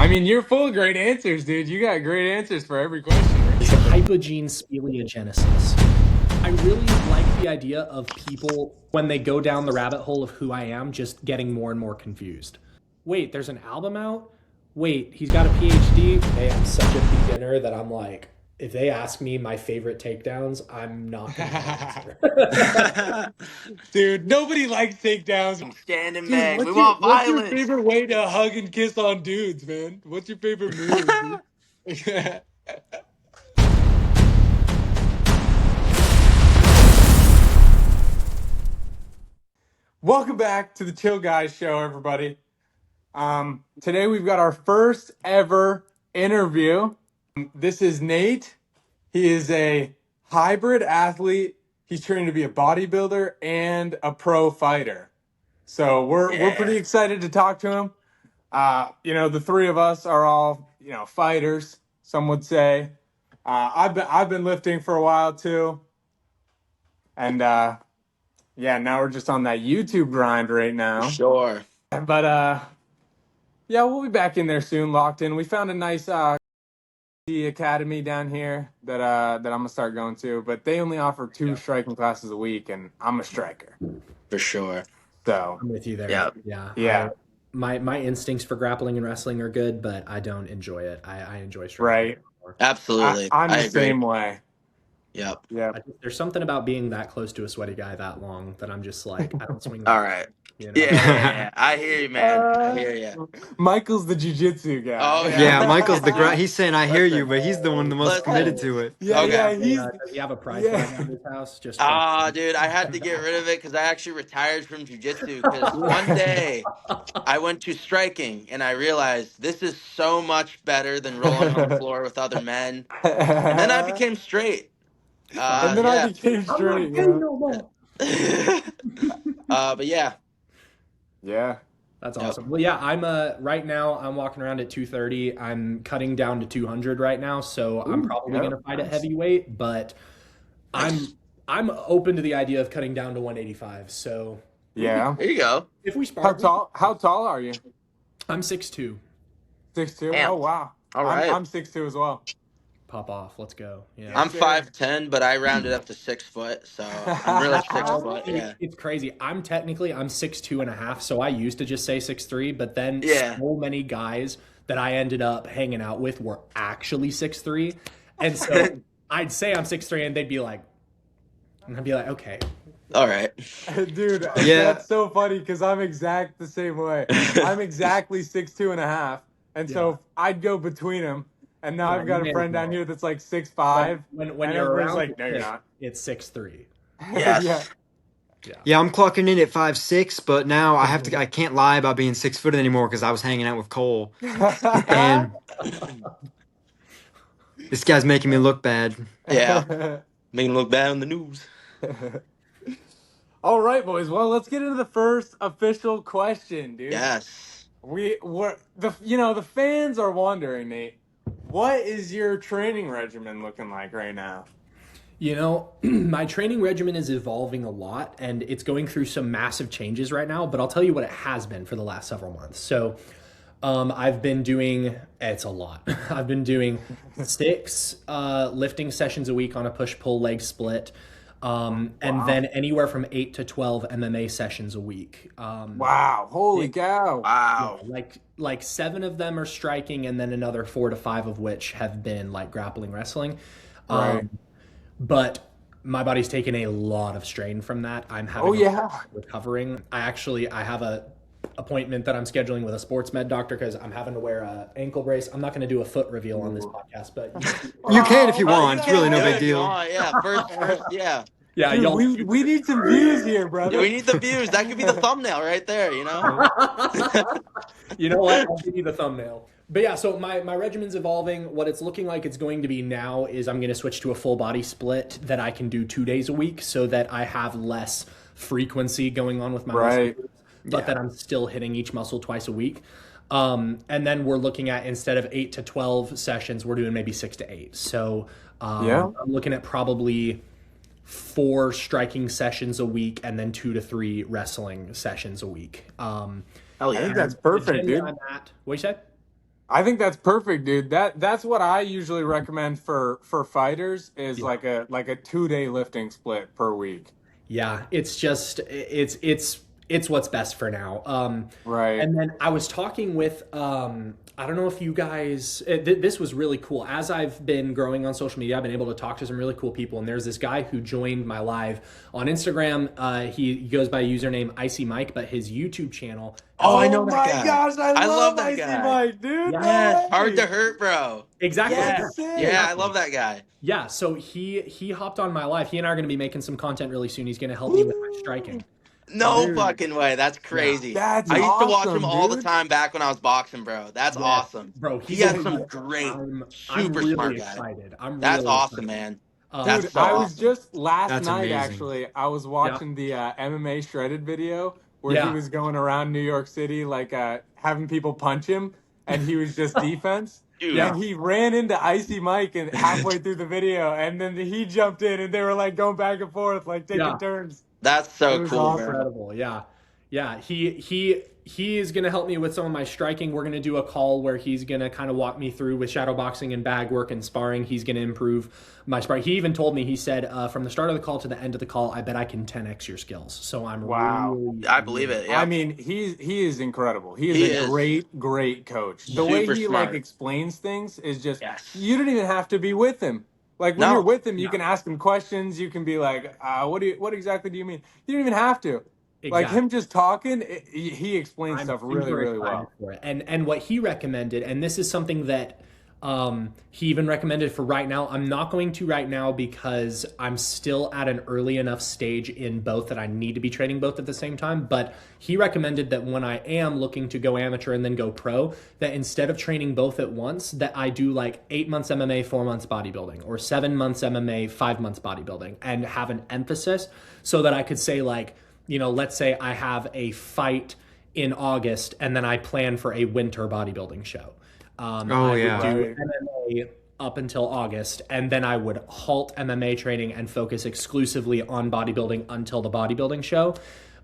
I mean, you're full of great answers, dude. You got great answers for every question. It's hypogene speleogenesis. I really like the idea of people, when they go down the rabbit hole of who I am, just getting more and more confused. Wait, there's an album out? Wait, he's got a PhD? Hey, I'm such a beginner that I'm like, if they ask me my favorite takedowns, I'm not going to answer. Dude, nobody likes takedowns. Standing Dude, back. We want what's your violence. favorite way to hug and kiss on dudes, man? What's your favorite move, dude? Welcome back to the Chill Guys Show, everybody. Today we've got our first ever interview. This is Nate. He is a hybrid athlete. He's training to be a bodybuilder and a pro fighter. So we're pretty excited to talk to him. The three of us are all, fighters, some would say. I've been lifting for a while too. And now we're just on that YouTube grind right now. Sure. But we'll be back in there soon, locked in. We found a nice academy down here that I'm gonna start going to, but they only offer 2 striking classes a week, and I'm a striker. For sure. So I'm with you there. Yeah. Yeah. My instincts for grappling and wrestling are good, but I don't enjoy it. I enjoy striking. Right. Absolutely. I'm the agree. same way. Yep. Yeah. There's something about being that close to a sweaty guy that long that I'm just like, I don't swing. All right. You know? Yeah. I hear you, man. I hear you. Michael's the jiu-jitsu guy. Oh, Yeah, Michael's the grind. He's saying I hear you, but he's the one the most Listen. committed to it. Yeah, Okay. yeah, Does he have a pride flag in his house? Just Dude, I had to get rid of it because I actually retired from jiu-jitsu because one day I went to striking and I realized this is so much better than rolling on the floor with other men. And then I became straight. and then I became straight. no more. But yeah. Yeah. That's awesome. Well, yeah, I'm right now I'm walking around at 230. I'm cutting down to 200 right now, so I'm probably going to fight at heavyweight, but I'm open to the idea of cutting down to 185. So Yeah. There you go. if we spark, How tall are you? I'm 6'2". 6'2"? Damn. Oh wow. All right. I'm 6'2" as well. Pop off. Let's go. Yeah. I'm 5'10", but I rounded up to 6 foot, so I'm really 6 foot. Yeah. It's crazy. I'm 6'2" and a half, so I used to just say 6'3", but then so many guys that I ended up hanging out with were actually 6'3", and so I'd say I'm 6'3", and they'd be like, okay. All right. Dude, Yeah. that's so funny because I'm the same way. I'm exactly 6'2" and a half, and so I'd go between them. And now I've got a friend down here that's like 6'5". When and you're everybody's around, like, no, you're not. It's 6'3". Yes. Yeah, I'm clocking in at 5'6", but now I can't lie about being 6 foot anymore because I was hanging out with Cole, and this guy's making me look bad. Yeah. Making it look bad on the news. All right, boys. Well, let's get into the first official question, dude. Yes. The fans are wondering, Nate, what is your training regimen looking like right now? My training regimen is evolving a lot, and it's going through some massive changes right now, but I'll tell you what it has been for the last several months. So I've been doing, it's a lot. I've been doing 6 lifting sessions a week on a push-pull leg split, and then anywhere from 8 to 12 MMA sessions a week. Wow. Holy cow. Wow. Like 7 of them are striking, and then another 4 to 5 of which have been like grappling wrestling. Right. But my body's taken a lot of strain from that. I'm having recovering. I have a appointment that I'm scheduling with a sports med doctor because I'm having to wear a ankle brace. I'm not going to do a foot reveal on this podcast, but You can if you want. It's really no big deal. Yeah. First, yeah. Yeah, Dude, we need some views here, brother. We need the views. That could be the thumbnail right there, you know? You know what? I'll give you the thumbnail. But yeah, so my regimen's evolving. What it's looking like it's going to be now is I'm going to switch to a full body split that I can do 2 days a week so that I have less frequency going on with my muscle groups, but that I'm still hitting each muscle twice a week. And then we're looking at, instead of 8 to 12 sessions, we're doing maybe 6 to 8. So I'm looking at probably 4 striking sessions a week and then 2 to 3 wrestling sessions a week. Hell yeah. I think that's perfect, dude. What you said? I think that's perfect, dude. That's what I usually recommend for fighters is Yeah. like a 2 day lifting split per week. Yeah, it's just it's what's best for now. Right. And then I was talking with I don't know if you guys this was really cool. As I've been growing on social media, I've been able to talk to some really cool people. And there's this guy who joined my live on Instagram. He goes by username Icy Mike, but his YouTube channel has Oh, I Oh know that my guy. gosh, I I love love that Icy guy. Mike, dude. yeah, Yes, No hard to way. hurt, bro. exactly. That's Yes. Yeah, sick. Yeah, I exactly. love that guy. Yeah, so he hopped on my live. He and I are going to be making some content really soon. He's going to help me with my Woo. striking. No Um, Dude, fucking way. That's yeah, crazy. that's I yeah. used to watch him awesome, all the dude. time back when I was boxing, bro. That's Yes, awesome. bro, He he's has gonna be some there. great, I'm super really smart guy. excited. I'm That's really awesome, excited. man. Dude, That's so Yeah, I was awesome. just last That's night amazing. actually. I was yeah, watching the MMA shredded video where he yeah, was going around New York City, like having people punch him, and he was just defense. Dude. And yeah, he ran into Icy Mike and halfway through the video, and then he jumped in, and they were like going back and forth, like taking yeah. turns. That's It so was cool, bro. awesome. Incredible. Yeah. Yeah. He is gonna help me with some of my striking. We're gonna do a call where he's gonna kind of walk me through with shadow boxing and bag work and sparring. He's gonna improve my sparring. He even told me, he said, from the start of the call to the end of the call, I bet I can 10x your skills. So I'm Wow. really, I believe really it. I Yep. mean, he is incredible. He is He a is great coach. The way yes, super he like smart. explains things is just Yes. you don't even have to be with him. Like when you're No. with him, you yeah, can ask him questions. You can be like, what exactly do you mean? You don't even have to. Like him exactly. just talking, he explains I'm stuff really, super really excited well. for it. And what he recommended, and this is something that he even recommended for right now. I'm not going to right now because I'm still at an early enough stage in both that I need to be training both at the same time. But he recommended that when I am looking to go amateur and then go pro, that instead of training both at once, that I do like 8 months MMA, 4 months bodybuilding, or 7 months MMA, 5 months bodybuilding, and have an emphasis so that I could say, like, let's say I have a fight in August and then I plan for a winter bodybuilding show. Oh I would yeah. do Right. MMA up until August, and then I would halt MMA training and focus exclusively on bodybuilding until the bodybuilding show.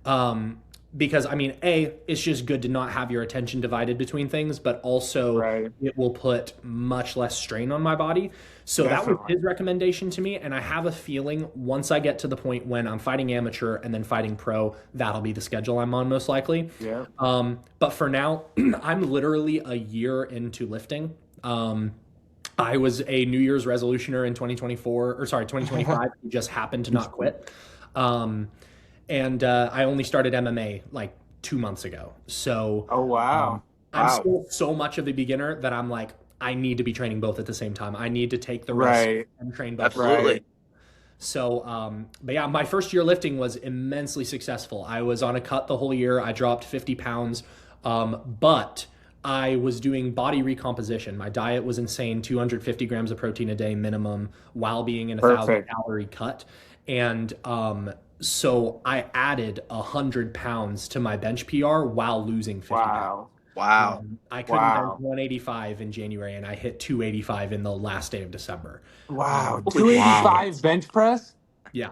Um, because I mean, it's just good to not have your attention divided between things, but also Right. it will put much less strain on my body. So that was Definitely. his recommendation to me, and I have a feeling once I get to the point when I'm fighting amateur and then fighting pro, that'll be the schedule I'm on most likely. Yeah. But for now, I'm literally a year into lifting. I was a New Year's resolutioner in 2024, or sorry, 2025. Just happened to not quit. Um, and I only started MMA like 2 months ago. So Oh um, wow. I'm Wow. still so much of a beginner that I'm like, I need to be training both at the same time. I need to take the rest Right. and train both. Right. Absolutely. So, but yeah, my first year lifting was immensely successful. I was on a cut the whole year. I dropped 50 pounds, but I was doing body recomposition. My diet was insane, 250 grams of protein a day minimum while being in a 1,000 Perfect. calorie cut. And so I added 100 pounds to my bench PR while losing 50 pounds. Wow. Wow. I couldn't bench Wow. 185 in January, and I hit 285 in the last day of December. Wow. Holy shit. 285 bench press? Yeah.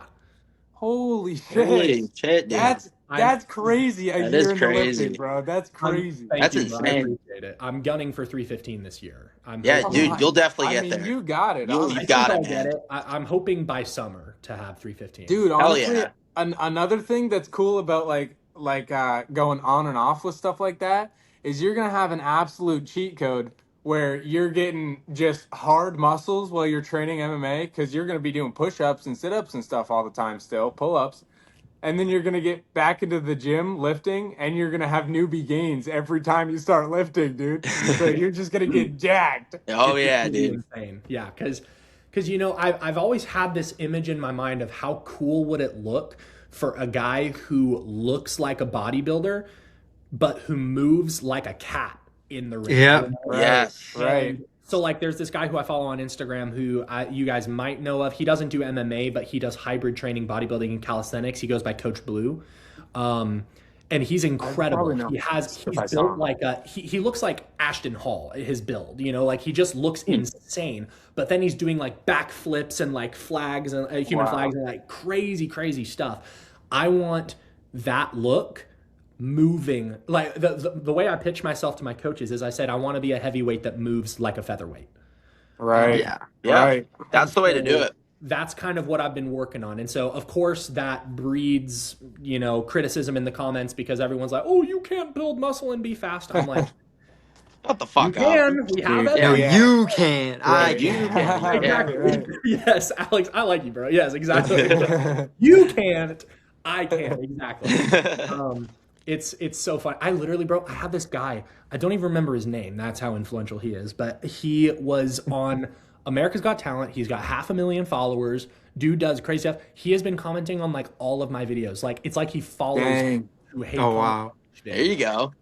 Holy shit. Holy shit, dude. Yeah. That's crazy a That year is into crazy. lifting, bro. That's crazy. Thank That's you, bro. I insane. appreciate it. I'm gunning for 315 this year. Yeah, Come dude, on. you'll definitely I get mean, there. you got it. You I honestly. think got it, I'll get man. it. I'm hoping by summer to have 315. Dude, Hell honestly, yeah. another thing that's cool about going on and off with stuff like that is you're gonna have an absolute cheat code where you're getting just hard muscles while you're training MMA because you're gonna be doing push-ups and sit-ups and stuff all the time still, pull-ups. And then you're gonna get back into the gym lifting and you're gonna have newbie gains every time you start lifting, dude. So you're just gonna get jacked. Oh, It's yeah, pretty dude. insane. Yeah, because I've always had this image in my mind of how cool would it look for a guy who looks like a bodybuilder, but who moves like a cat in the ring. Yeah. You know? Right. Yes. Right. And so like there's this guy who I follow on Instagram who you guys might know of. He doesn't do MMA, but he does hybrid training, bodybuilding, and calisthenics. He goes by Coach Blue. And he's incredible. probably know He's if I saw built him. like he looks like Ashton Hall, his build, like he just looks insane. But then he's doing like backflips and like flags and human Wow. flags and like crazy, crazy stuff. I want that look moving. Like the way I pitch myself to my coaches is I said I want to be a heavyweight that moves like a featherweight. Right. Yeah. Yeah, Right. that's the way to do So it. that's kind of what I've been working on. And so, of course, that breeds, criticism in the comments because everyone's like, oh, you can't build muscle and be fast. I'm like, What the you fuck up? can. We have Dude, it. No, Yeah. you can't. I Right. You can't. can. You Exactly. Right. Yes, Alex, I like you, bro. Yes, exactly. You can't. I can. Exactly. It's so fun. I literally, bro, I had this guy. I don't even remember his name. That's how influential he is. But he was on America's Got Talent. He's got 500,000 followers. Dude does crazy stuff. He has been commenting on like all of my videos. Like it's like he follows Dang. who hate Oh, comment wow. each There video. you go.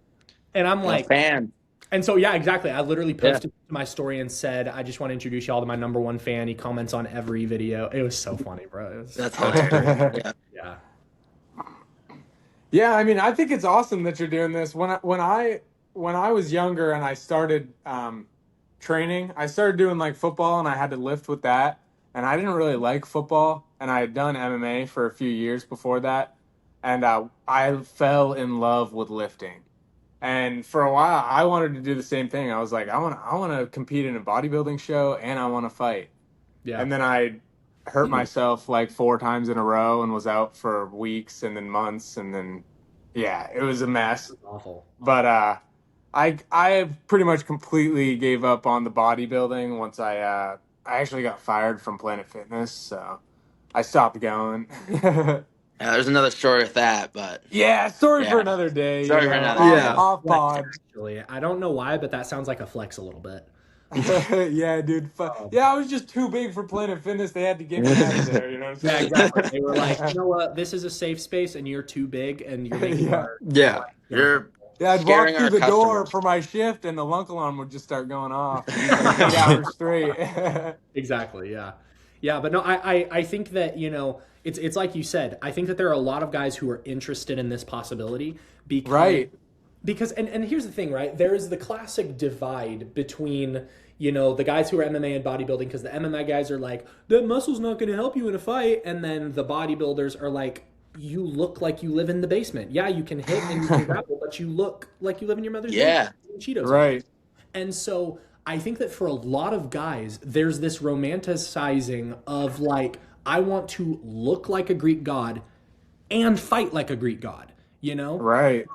And I'm A like, fan. and so yeah, exactly. I literally posted to my story and said, I just want to introduce y'all to my number one fan. He comments on every video. It was so funny, bro. It was, That's hilarious. Yeah. yeah. Yeah, I mean, I think it's awesome that you're doing this. When I was younger and I started training, I started doing like football and I had to lift with that. And I didn't really like football, and I had done MMA for a few years before that, and I fell in love with lifting. And for a while, I wanted to do the same thing. I was like, I want to compete in a bodybuilding show, and I want to fight. Yeah. And then I hurt myself like 4 times in a row and was out for weeks and then months, and then yeah, it was a mess. Awful. But I pretty much completely gave up on the bodybuilding once I actually got fired from Planet Fitness, so I stopped going. Yeah, there's another story with that, but Yeah, story for Yeah. another day. Sorry you for know, another off, day. Yeah. off Flex, pod. actually. I don't know why, but that sounds like a flex a little bit. Yeah, dude. Yeah, I was just too big for Planet Fitness. They had to get me out of there. You know what I'm Yeah, saying? exactly. They were like, you know what? This is a safe space, and you're too big, and you're making Yeah. our Yeah. life You're Yeah, I'd walk scaring through our the door customers. for my shift, and the lunk alarm would just start going off for 8 hours straight. Exactly. Yeah. Yeah. But no, I think that, it's like you said, I think that there are a lot of guys who are interested in this possibility because, Right. because and here's the thing, right? There is the classic divide between, the guys who are MMA and bodybuilding, because the MMA guys are like, that muscle's not going to help you in a fight. And then the bodybuilders are like, you look like you live in the basement. Yeah, you can hit and you can grapple, but you look like you live in your mother's Yeah. basement eating Cheetos. Right. And so I think that for a lot of guys, there's this romanticizing of like, I want to look like a Greek god and fight like a Greek god, Right.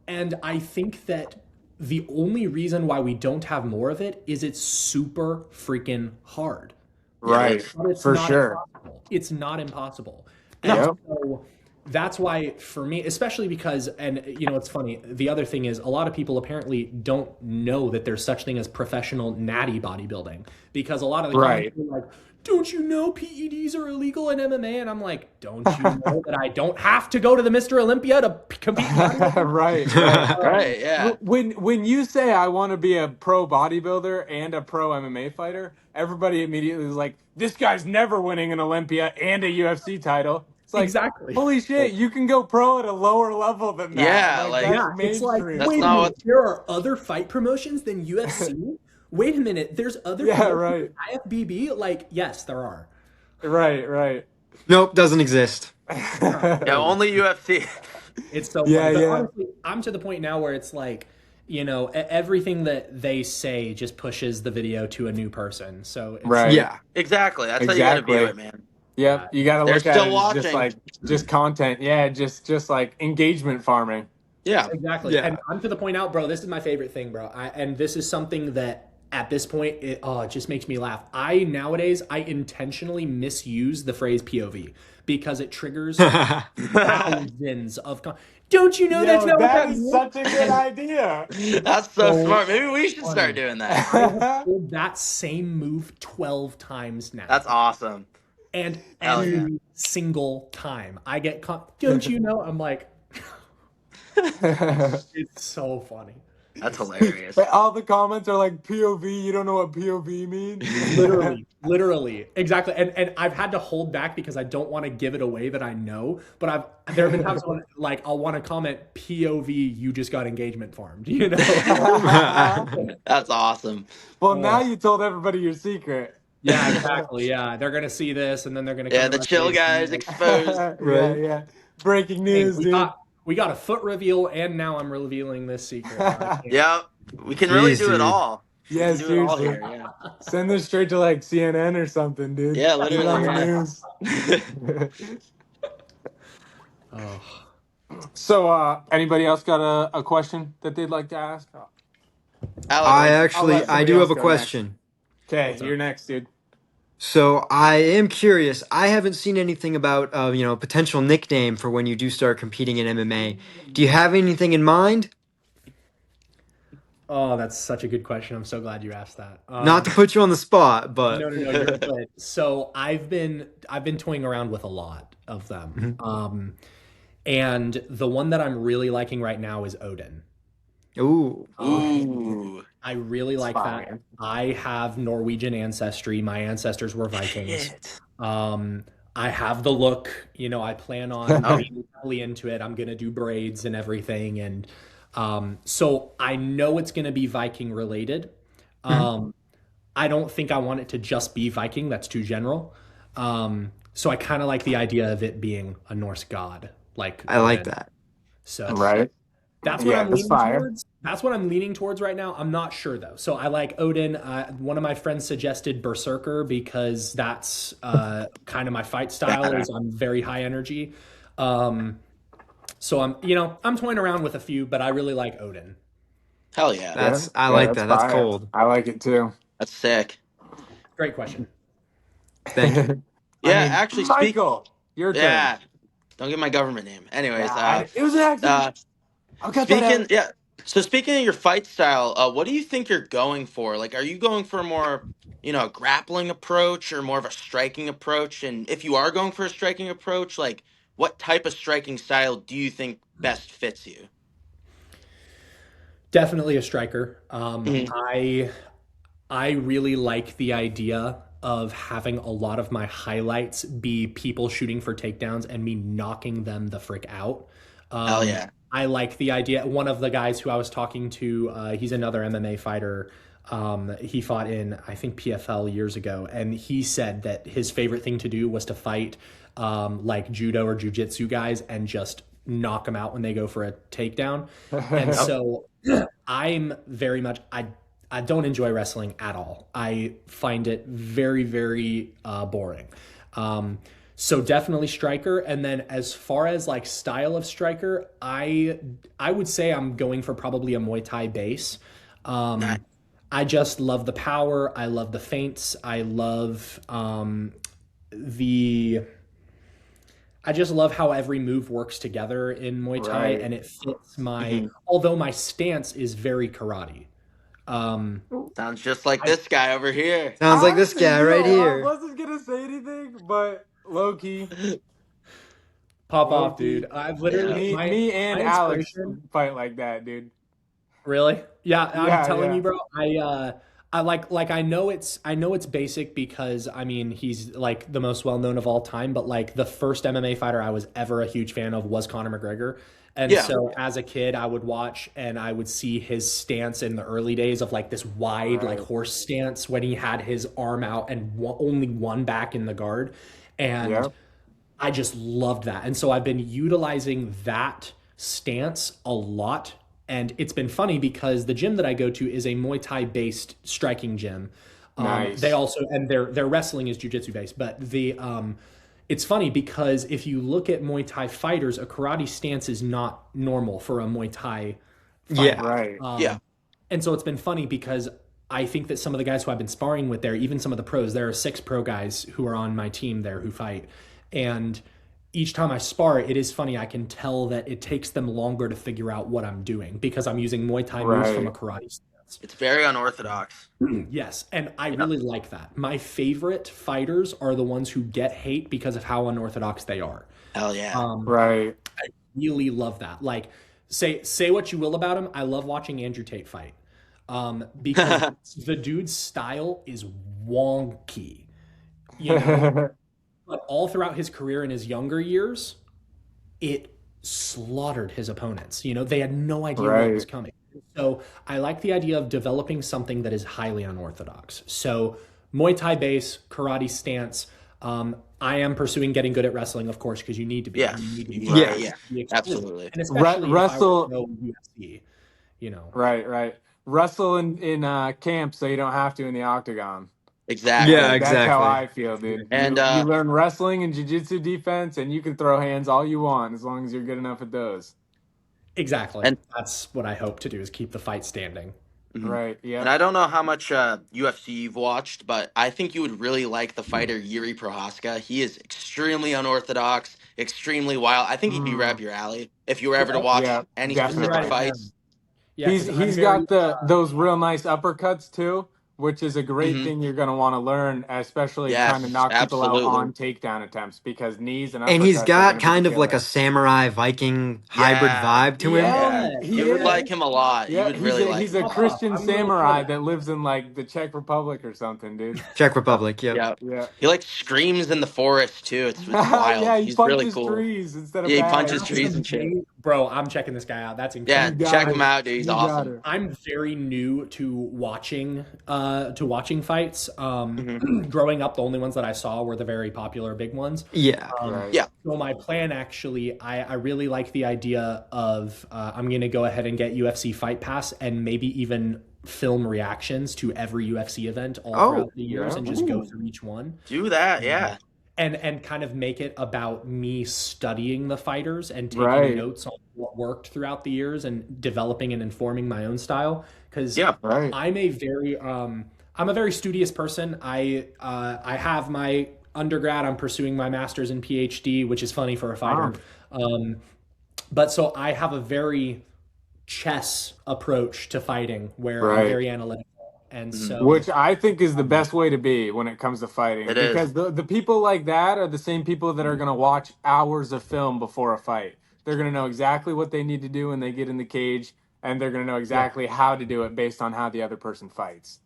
And I think that the only reason why we don't have more of it is it's super freaking hard. Right. But it's For not sure. impossible. It's not impossible. And Yep. so that's why for me, especially because, and it's funny, the other thing is a lot of people apparently don't know that there's such thing as professional natty bodybuilding, because a lot of the Right. comments are like, don't you know PEDs are illegal in MMA? And I'm like, don't you know that I don't have to go to the Mr. Olympia to compete in bodybuilding? Right. Right. Right, yeah. When you say I want to be a pro bodybuilder and a pro MMA fighter, everybody immediately is like, this guy's never winning an Olympia and a UFC title. It's like, Exactly. holy shit, you can go pro at a lower level than that. Yeah, like- that's Yeah, it's like, mainstream. That's wait a not minute, there are other fight promotions than UFC? Wait a minute, there's other Yeah, promotions right. than IFBB? Like, yes, there are. Right. Nope, doesn't exist. Yeah, only UFC. It's so Yeah, funny. But yeah. honestly, I'm to the point now where it's like, everything that they say just pushes the video to a new person. So it's Right. Yeah. Exactly. That's how you gotta Exactly. view it, man. Yep, you got to They're look at still it as just watching. like just content. Yeah, just like engagement farming. Yeah. Exactly. Yeah. And I'm to the point now, bro, this is my favorite thing, bro. And this is something that at this point, it just makes me laugh. Nowadays, I intentionally misuse the phrase POV because it triggers thousands of don't you know that's not what that that is means? such a good idea. That's so smart. Maybe we should start doing that. I have pulled that same move 12 times now. That's awesome. And Hell yeah. every single time I get don't you know? I'm like, it's so funny. That's hilarious. But all the comments are like POV. You don't know what POV means. Literally, exactly. And I've had to hold back because I don't want to give it away that I know. But there have been times when like I'll want to comment POV. You just got engagement farmed. That's awesome. Well, now you told everybody your secret. Yeah, exactly. Yeah, they're gonna see this and then they're gonna. Yeah, come to the my chill page and guys be like, exposed. Yeah. Breaking "Hey, news, we dude. We got a foot reveal, and now I'm revealing this secret. Yeah, we can really do it dude. all. Yeah, We can do it all seriously. here. Yeah. Send this straight to like CNN or something, dude. Yeah, Put it on literally. the Yeah. news. Oh. So, anybody else got a question that they'd like to ask? Alex, I do have a question. Okay, What's up? you're next, dude. So I am curious. I haven't seen anything about potential nickname for when you do start competing in MMA. Do you have anything in mind? Oh, that's such a good question. I'm so glad you asked that. Not to put you on the spot, but No, you're good. So I've been toying around with a lot of them. Mhm. And the one that I'm really liking right now is Odin. Ooh, Ooh. I really like that. fine. I have Norwegian ancestry. My ancestors were Vikings. Shit. I have the look, I plan on being really into it. I'm gonna do braids and everything. And so I know it's gonna be Viking related. I don't think I want it to just be Viking. That's too general. So I kind of like the idea of it being a Norse god, like I like Odin. that. So Right? that's what Yeah, I'm that's leaning fire. towards. That's what I'm leaning towards right now. I'm not sure though. So I like Odin. One of my friends suggested Berserker because that's kind of my fight style. Is I'm very high energy. So I'm toying around with a few, but I really like Odin. Hell yeah. I like that's that. That's fire. cold. I like it too. That's sick. Great question. Thank you. Yeah, I mean, actually, Michael, your turn. yeah. Don't get my government name. Anyways, It was an accident. I'll cut that speaking, out. yeah. So speaking of your fight style, what do you think you're going for? Like, are you going for a more, grappling approach or more of a striking approach? And if you are going for a striking approach, like, what type of striking style do you think best fits you? Definitely a striker. Mhm. I really like the idea of having a lot of my highlights be people shooting for takedowns and me knocking them the frick out. Hell yeah. I like the idea. One of the guys who I was talking to, he's another MMA fighter. He fought in, I think, PFL years ago, and he said that his favorite thing to do was to fight like judo or jujitsu guys and just knock them out when they go for a takedown. And so I'm very much, I don't enjoy wrestling at all. I find it very, very boring. So definitely striker. And then as far as like style of striker, I would say I'm going for probably a Muay Thai base. Nice. I just love the power. I love the feints. I love the. I just love how every move works together in Muay Thai, Right. and it fits my. Although my stance is very karate. Sounds just like this guy over here. Sounds like this guy right I here. wasn't gonna say anything, but low key, Pop off, low-key. dude. I've literally me and my Alex inspiration- fight like that, dude. Really? Yeah, I'm Yeah, telling yeah. you, bro. I like I know it's basic because I mean he's like the most well known of all time, but like the first MMA fighter I was ever a huge fan of was Conor McGregor. And Yeah. so as a kid, I would watch and I would see his stance in the early days of like this wide like horse stance when he had his arm out and only one back in the guard. And Yep. I just loved that. And so I've been utilizing that stance a lot. And it's been funny because the gym that I go to is a Muay Thai based striking gym. Nice. They also, and their wrestling is jujitsu based, but it's funny because if you look at Muay Thai fighters, a karate stance is not normal for a Muay Thai fighter. Yeah. Right. Yeah. And so it's been funny because I think that some of the guys who I've been sparring with there, even some of the pros, there are 6 pro guys who are on my team there who fight. And each time I spar, it is funny. I can tell that it takes them longer to figure out what I'm doing because I'm using Muay Thai moves from a karate stance. It's very unorthodox. Yes, and I really like that. My favorite fighters are the ones who get hate because of how unorthodox they are. Hell yeah. Right. Really love that. Like, say what you will about him. I love watching Andrew Tate fight because the dude's style is wonky. You know, but all throughout his career in his younger years, it slaughtered his opponents. You know, they had no idea what was coming. So I like the idea of developing something that is highly unorthodox. So Muay Thai base, karate stance. I am pursuing getting good at wrestling, of course, because you need to be. Yes. You need to be, Yeah. Yeah. be explosive. Absolutely. And especially if I were to Wrestle, go UFC, you know. right. Wrestle in camp so you don't have to in the octagon. Yeah, Exactly. That's how exactly. I feel, dude. And You learn wrestling and jiu-jitsu defense, and you can throw hands all you want as long as you're good enough at those. Exactly. and That's what I hope to do is keep the fight standing. mhm. Right. And Yep. I don't know how much UFC you've watched, but I think you would really like the fighter Yuri Prohaska. He is extremely unorthodox, extremely wild. I think he'd be right Mm, up your alley if you were ever to Well, watch yeah, any let me specific write definitely. it down. fights. Yeah, because I'm He's very got those real nice uppercuts too, which is a great Hmm. thing you're gonna want to learn, especially trying to Yes, knock people out absolutely. on takedown attempts because knees and And he's uppercuts are got gonna be the kind of like a killer. samurai Viking hybrid Yeah, vibe to him. Yeah, yeah. he yes, You would is. like yes. him a lot. You Yeah, would really like he's him a a Fuck lot. off. Christian I'm really good samurai at that lives in like the Czech Republic or something, dude. Czech Republic, yep. Yeah. Yeah. He like screams in the forest too. It's Yeah, wild. he He's really punches cool. trees instead of Yeah, he bags. punches That's trees and shit. amazing. Bro, I'm checking this guy out. That's Yeah, You incredible. got check him it. out, dude. He's You got awesome. it. I'm very new to watching fights. Hmm. Growing up, the only ones that I saw were the very popular big ones. Yeah. Right. Yeah. So my plan actually, I really like the idea of I'm going to go ahead and get UFC Fight Pass and maybe even film reactions to every UFC event all Oh, throughout the years yeah. and just go Ooh. through each one. Do that. Yeah. And kind of make it about me studying the fighters and taking Right. notes on what worked throughout the years and developing and informing my own style because Yeah. Right. I'm a very studious person. I have my undergrad. I'm pursuing my master's and PhD, which is funny for a fighter. Wow. But so I have a very chess approach to fighting where I'm Right. very analytical. And Mhm. so Which I think is the best way to be when it comes to fighting. It is. Because the people like that are the same people that are going to watch hours of film before a fight. They're going to know exactly what they need to do when they get in the cage, and they're going to know yeah, exactly how to do it based on how the other person fights.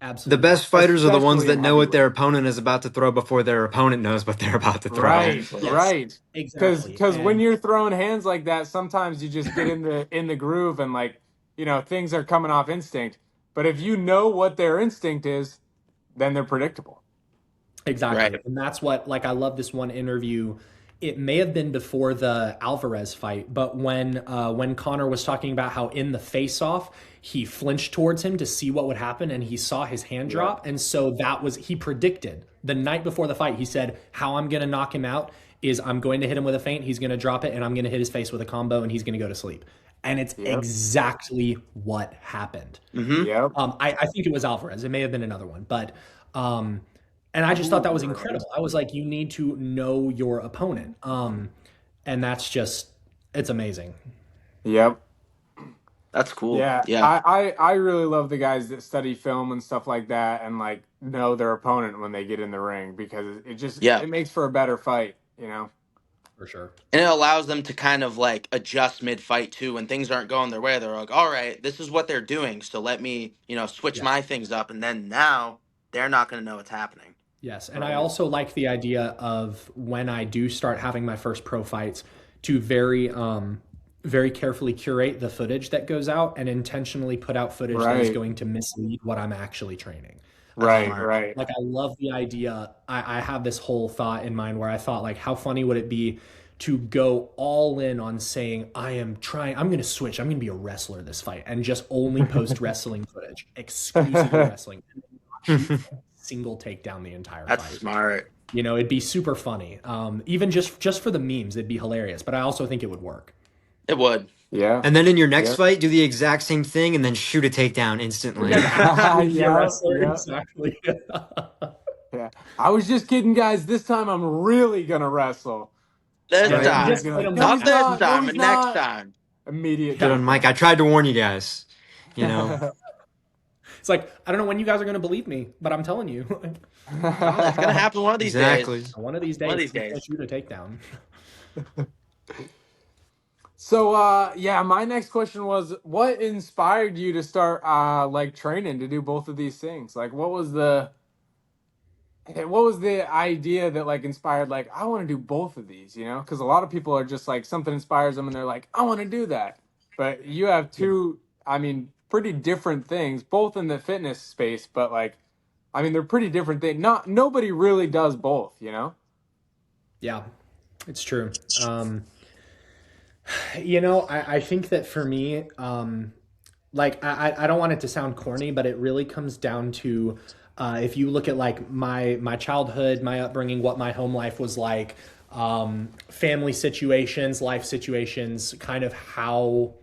The absolutely. best fighters are the ones Especially that in know what their heavyweight. opponent is about to throw before their opponent knows what they're about to throw. Right, Exactly. Yes, right. exactly. Because when And you're throwing hands like that, sometimes you just get in the groove and like, things are coming off instinct. But if you know what their instinct is, then they're predictable. exactly. Right. And that's what, like, I love this one interview. It may have been before the Alvarez fight, but when Connor was talking about how in the face-off he flinched towards him to see what would happen, and he saw his hand Yeah. drop, and so he predicted the night before the fight. He said, "How I'm going to knock him out is I'm going to hit him with a feint, he's going to drop it, and I'm going to hit his face with a combo, and he's going to go to sleep." And it's Yep. exactly what happened. Hmm. Yep. I think it was Alvarez. It may have been another one, but and I just thought that was Ooh. incredible. I was like, you need to know your opponent, and that's just it's amazing. Yep. That's cool. Yeah. Yeah. I really love the guys that study film and stuff like that and like know their opponent when they get in the ring because Yeah. it makes for a better fight. For sure. And it allows them to kind of like adjust mid fight too when things aren't going their way. They're like, all right, this is what they're doing. So let me, switch Yes. my things up. And then now they're not going to know what's happening. Yes. And I Right. also like the idea of when I do start having my first pro fights to very carefully curate the footage that goes out and intentionally put out footage that is Right. going to mislead what I'm actually training. That's Right, smart. right. Like I love the idea. I have this whole thought in mind where I thought like, how funny would it be to go all in on saying, I'm going to switch. I'm going to be a wrestler this fight and just only post wrestling footage, exclusively wrestling, and not shoot a single takedown the entire That's fight. smart. It'd be super funny. Even just for the memes, it'd be hilarious. But I also think it would work. It would. Yeah. And then in your next Yep. fight, do the exact same thing and then shoot a takedown instantly. Be a Yeah, wrestler, yeah. exactly. Yeah. I was just kidding, guys. This time I'm really gonna wrestle. This Yeah, time. just hit him Not with this that. time, he's but next not. time. Immediate. Good on Mike. I tried to warn you guys. You know. It's like, I don't know when you guys are going to believe me, but I'm telling you. That's going to happen one of these Exactly. days. One of these days, One of these he's gonna days. shoot a takedown. So yeah, my next question was, what inspired you to start like training to do both of these things? Like, what was the idea that like inspired like I want to do both of these? Because a lot of people are just like something inspires them and they're like, I want to do that. But you have two, I mean, pretty different things, both in the fitness space, but like I mean, they're pretty different things. Nobody really does both, you know? Yeah, it's true. You know, I think that for me, like I don't want it to sound corny, but it really comes down to if you look at like my childhood, my upbringing, what my home life was like, family situations, life situations, kind of how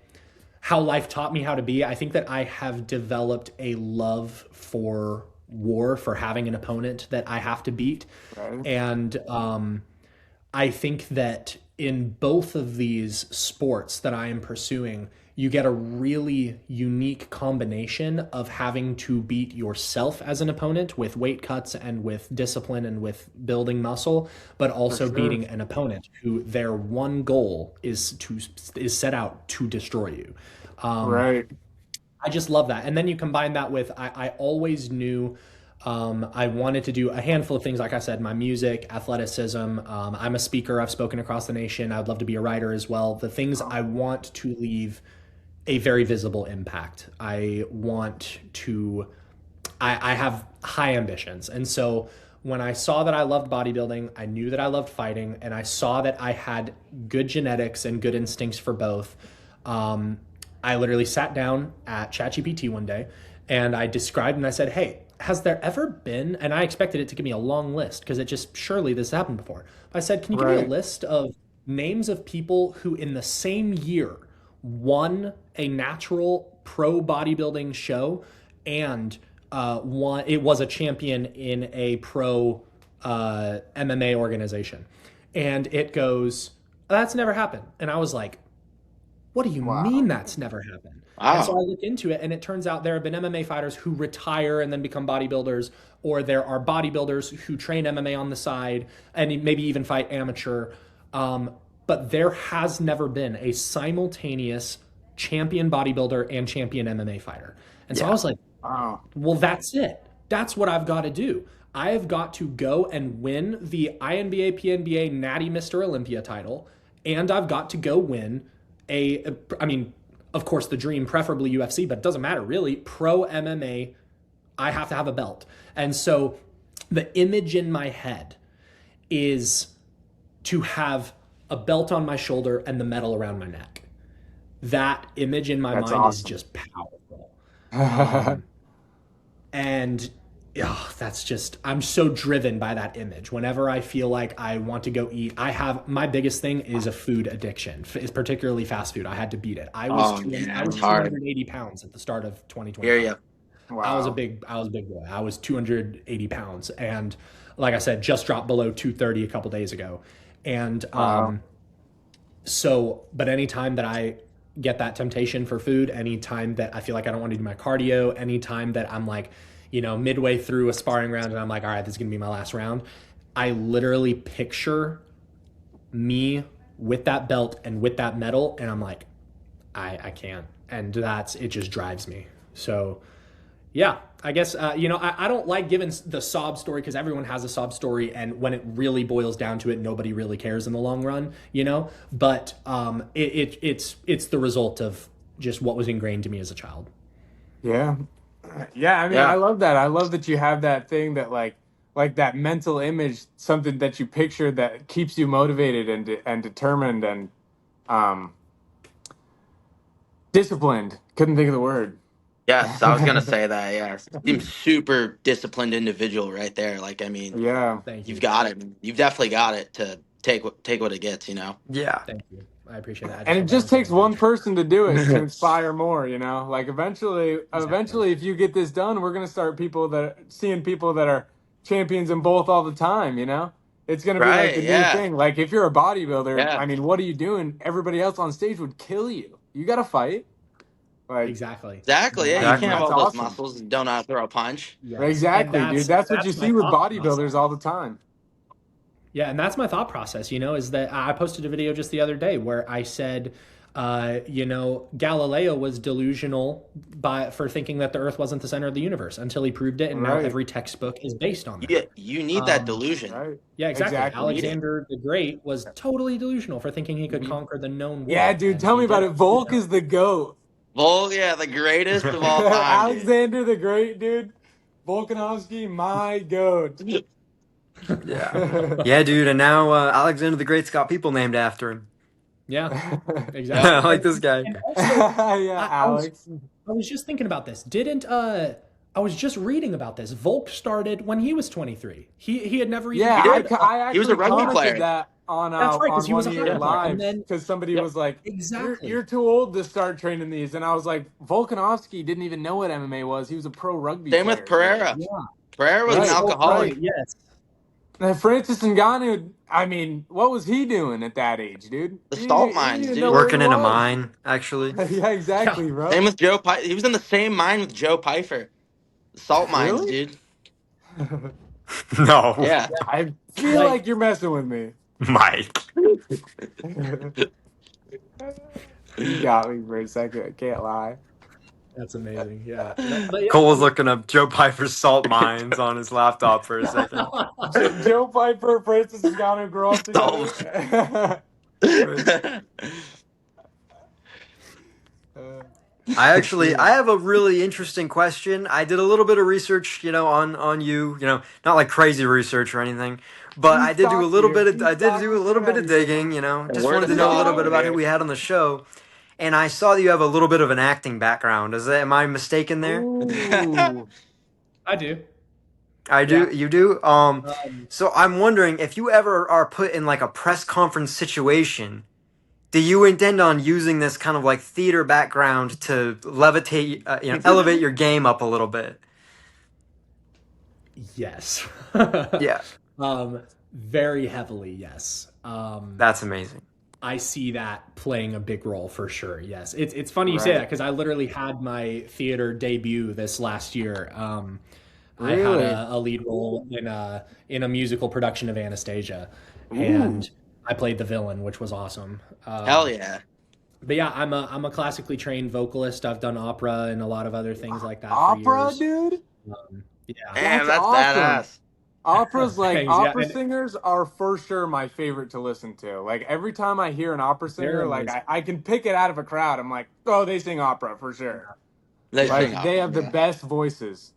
life taught me how to be. I think that I have developed a love for war, for having an opponent that I have to beat, Right. and I think that in both of these sports that I am pursuing, you get a really unique combination of having to beat yourself as an opponent with weight cuts and with discipline and with building muscle, but also sure. beating an opponent who their one goal is set out to destroy you. Right. I just love that. And then you combine that with I always knew I wanted to do a handful of things. Like I said, my music, athleticism. I'm a speaker. I've spoken across the nation. I'd love to be a writer as well. The things I want to leave a very visible impact. I want to, I have high ambitions. And so when I saw that I loved bodybuilding, I knew that I loved fighting, and I saw that I had good genetics and good instincts for both. I literally sat down at ChatGPT one day and I described and I said, hey, has there ever been, and I expected it to give me a long list because it just, surely this happened before. I said, can you give me a Right. list of names of people who in the same year won a natural pro bodybuilding show and it was a champion in a pro MMA organization? And it goes, that's never happened. And I was like, what do you Wow. mean that's never happened? And so I Wow. looked into it, and it turns out there have been MMA fighters who retire and then become bodybuilders, or there are bodybuilders who train MMA on the side and maybe even fight amateur. But there has never been a simultaneous champion bodybuilder and champion MMA fighter. And so I Yeah. was like, Wow. well, that's it. That's what I've got to do. I have got to go and win the INBA, PNBA, Natty Mr. Olympia title, and I've got to go win I mean, of course, the dream, preferably UFC, but it doesn't matter really. Pro MMA, I have to have a belt. And so the image in my head is to have a belt on my shoulder and the medal around my neck. That image in my That's mind is awesome. just powerful. Um, and that's just, I'm so driven by that image. Whenever I feel like I want to go eat, my biggest thing is a food addiction. It's particularly fast food. I had to beat it. Oh I yeah, it's was hard. 280 pounds at the start of Hear 2025. you. Wow. I was a big boy. I was 280 pounds. And like I said, just dropped below 230 a couple days ago. And Wow. but anytime that I get that temptation for food, anytime that I feel like I don't want to do my cardio, anytime that I'm like, midway through a sparring round and I'm like, all right, this is going to be my last round, I literally picture me with that belt and with that medal. And I'm like, I can't. And it just drives me. So yeah, I guess, I don't like giving the sob story because everyone has a sob story. And when it really boils down to it, nobody really cares in the long run. But it's the result of just what was ingrained to me as a child. Yeah. Yeah, I mean, I Yeah. love that. I love that you have that thing that like that mental image, something that you picture that keeps you motivated and determined and um disciplined. Couldn't think of the word. Yes, I was gonna say that. Yes, seems super disciplined individual right there. Like, I mean, Yeah. Thank you've you. got it. You've definitely got it to take what it gets. You know. Yeah. Thank you. I appreciate that. I just And it hope I just answered takes your one question. person to do it to inspire more, you know? Like Exactly. eventually if you get this done, we're going to start seeing people that are champions in both all the time, you know? It's going to be like Right. the new Yeah. thing. Like if you're a bodybuilder, Yeah. I mean, what are you doing? Everybody else on stage would kill you. You got to fight. Like Exactly. Exactly. Yeah. I You mean, can't have Exactly. that's all those awesome. muscles and don't know how to throw a punch. Yes. And Exactly, dude. That's what you that's my see with thought process. bodybuilders all the time. Yeah, and that's my thought process, is that I posted a video just the other day where I said, Galileo was delusional for thinking that the Earth wasn't the center of the universe until he proved it, and now Right. every textbook is based on that. You need that Um, delusion. Right. yeah, exactly. Exactly. Need it. Alexander the Great was totally delusional for thinking he could conquer the known Yeah, world, dude, and tell he me did about it. it. Volk is the GOAT. Well, yeah, the greatest of all time, dude. Alexander the Great, dude. Volkanovski, my goat. Yeah. Yeah, dude. And now Alexander the Great's got people named after him. Yeah, exactly. I like this guy. And also, Yeah, I was Alex. I was just thinking about this. Didn't I was just reading about this. Volk started when he was 23. He had never even Yeah, heard of. I He was a actually rugby commented player. that on That's right, because on he was one a of your hockey player, and lives then because somebody Yep. was like, exactly. you're too old to start training these," and I was like, Volkanovski didn't even know what MMA was. He was a pro rugby Same player. with Pereira. Yeah, Pereira was Right. an so alcoholic. funny. Yes. And Francis Ngannou, I mean, what was he doing at that age, dude? The He salt he mines, didn't dude. know where Working he in a was. mine, actually. Yeah, exactly, Yeah. bro. Same with Joe Pfeiffer. He was in the same mine with Joe Pfeiffer. Salt mines, Really? dude. No, Yeah. I feel Like- like you're messing with me. Mike. You got me for a second. I can't lie. That's amazing. Yeah. But yeah, Cole was looking up Joe Piper's salt mines on his laptop for a second. Joe Piper, Francis Ngannou grow up together. I have a really interesting question. I did a little bit of research, on you, not like crazy research or anything, but I did do a little bit of digging, just Word wanted of to know a little mouth bit about here. who we had on the show. And I saw that you have a little bit of an acting background. Am I mistaken there? Ooh. I do. I do. Yeah. You do. So I'm wondering if you ever are put in like a press conference situation, do you intend on using this kind of like theater background to levitate, elevate your game up a little bit? Yes. Yeah, Very heavily, yes. that's amazing. I see that playing a big role for sure. Yes, it's funny you say Right. that because I literally had my theater debut this last year. I had Really? a lead role in a musical production of Anastasia, and I played the villain, which was awesome. Hell yeah. But yeah, I'm a classically trained vocalist. I've done opera and a lot of other things like that. Opera, for years. dude? Yeah. Damn, that's awesome. badass. Opera's like Thanks, yeah, opera and- singers are for sure my favorite to listen to. Like every time I hear an opera singer, They're like amazing. I can pick it out of a crowd. I'm like, oh, they sing opera for sure. They Like sing they opera, have the yeah. best voices.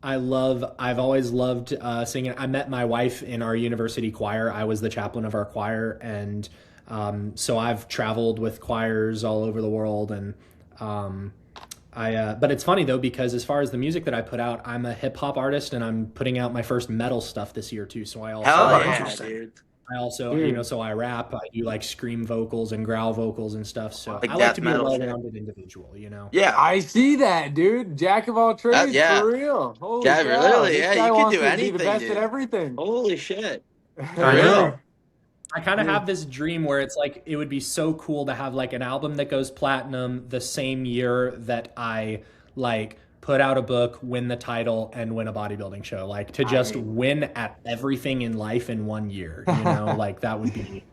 I've always loved singing. I met my wife in our university choir. I was the chaplain of our choir. And so I've traveled with choirs all over the world. And but it's funny though, because as far as the music that I put out, I'm a hip hop artist and I'm putting out my first metal stuff this year too. So I also, Hell Oh, yeah, interesting. dude. Dude. so I rap, I do like scream vocals and growl vocals and stuff. So Like I like death to be a metal shit. well-rounded individual, Yeah. I see that, dude. Jack of all trades, yeah. for real. Holy Yeah, cow. really, This yeah, guy you can wants do to be anything, the best dude. at everything. Holy shit. I know. I kind of have this dream where it's like it would be so cool to have like an album that goes platinum the same year that I like put out a book, win the title, and win a bodybuilding show. Like to just win at everything in life in 1 year. Like that would be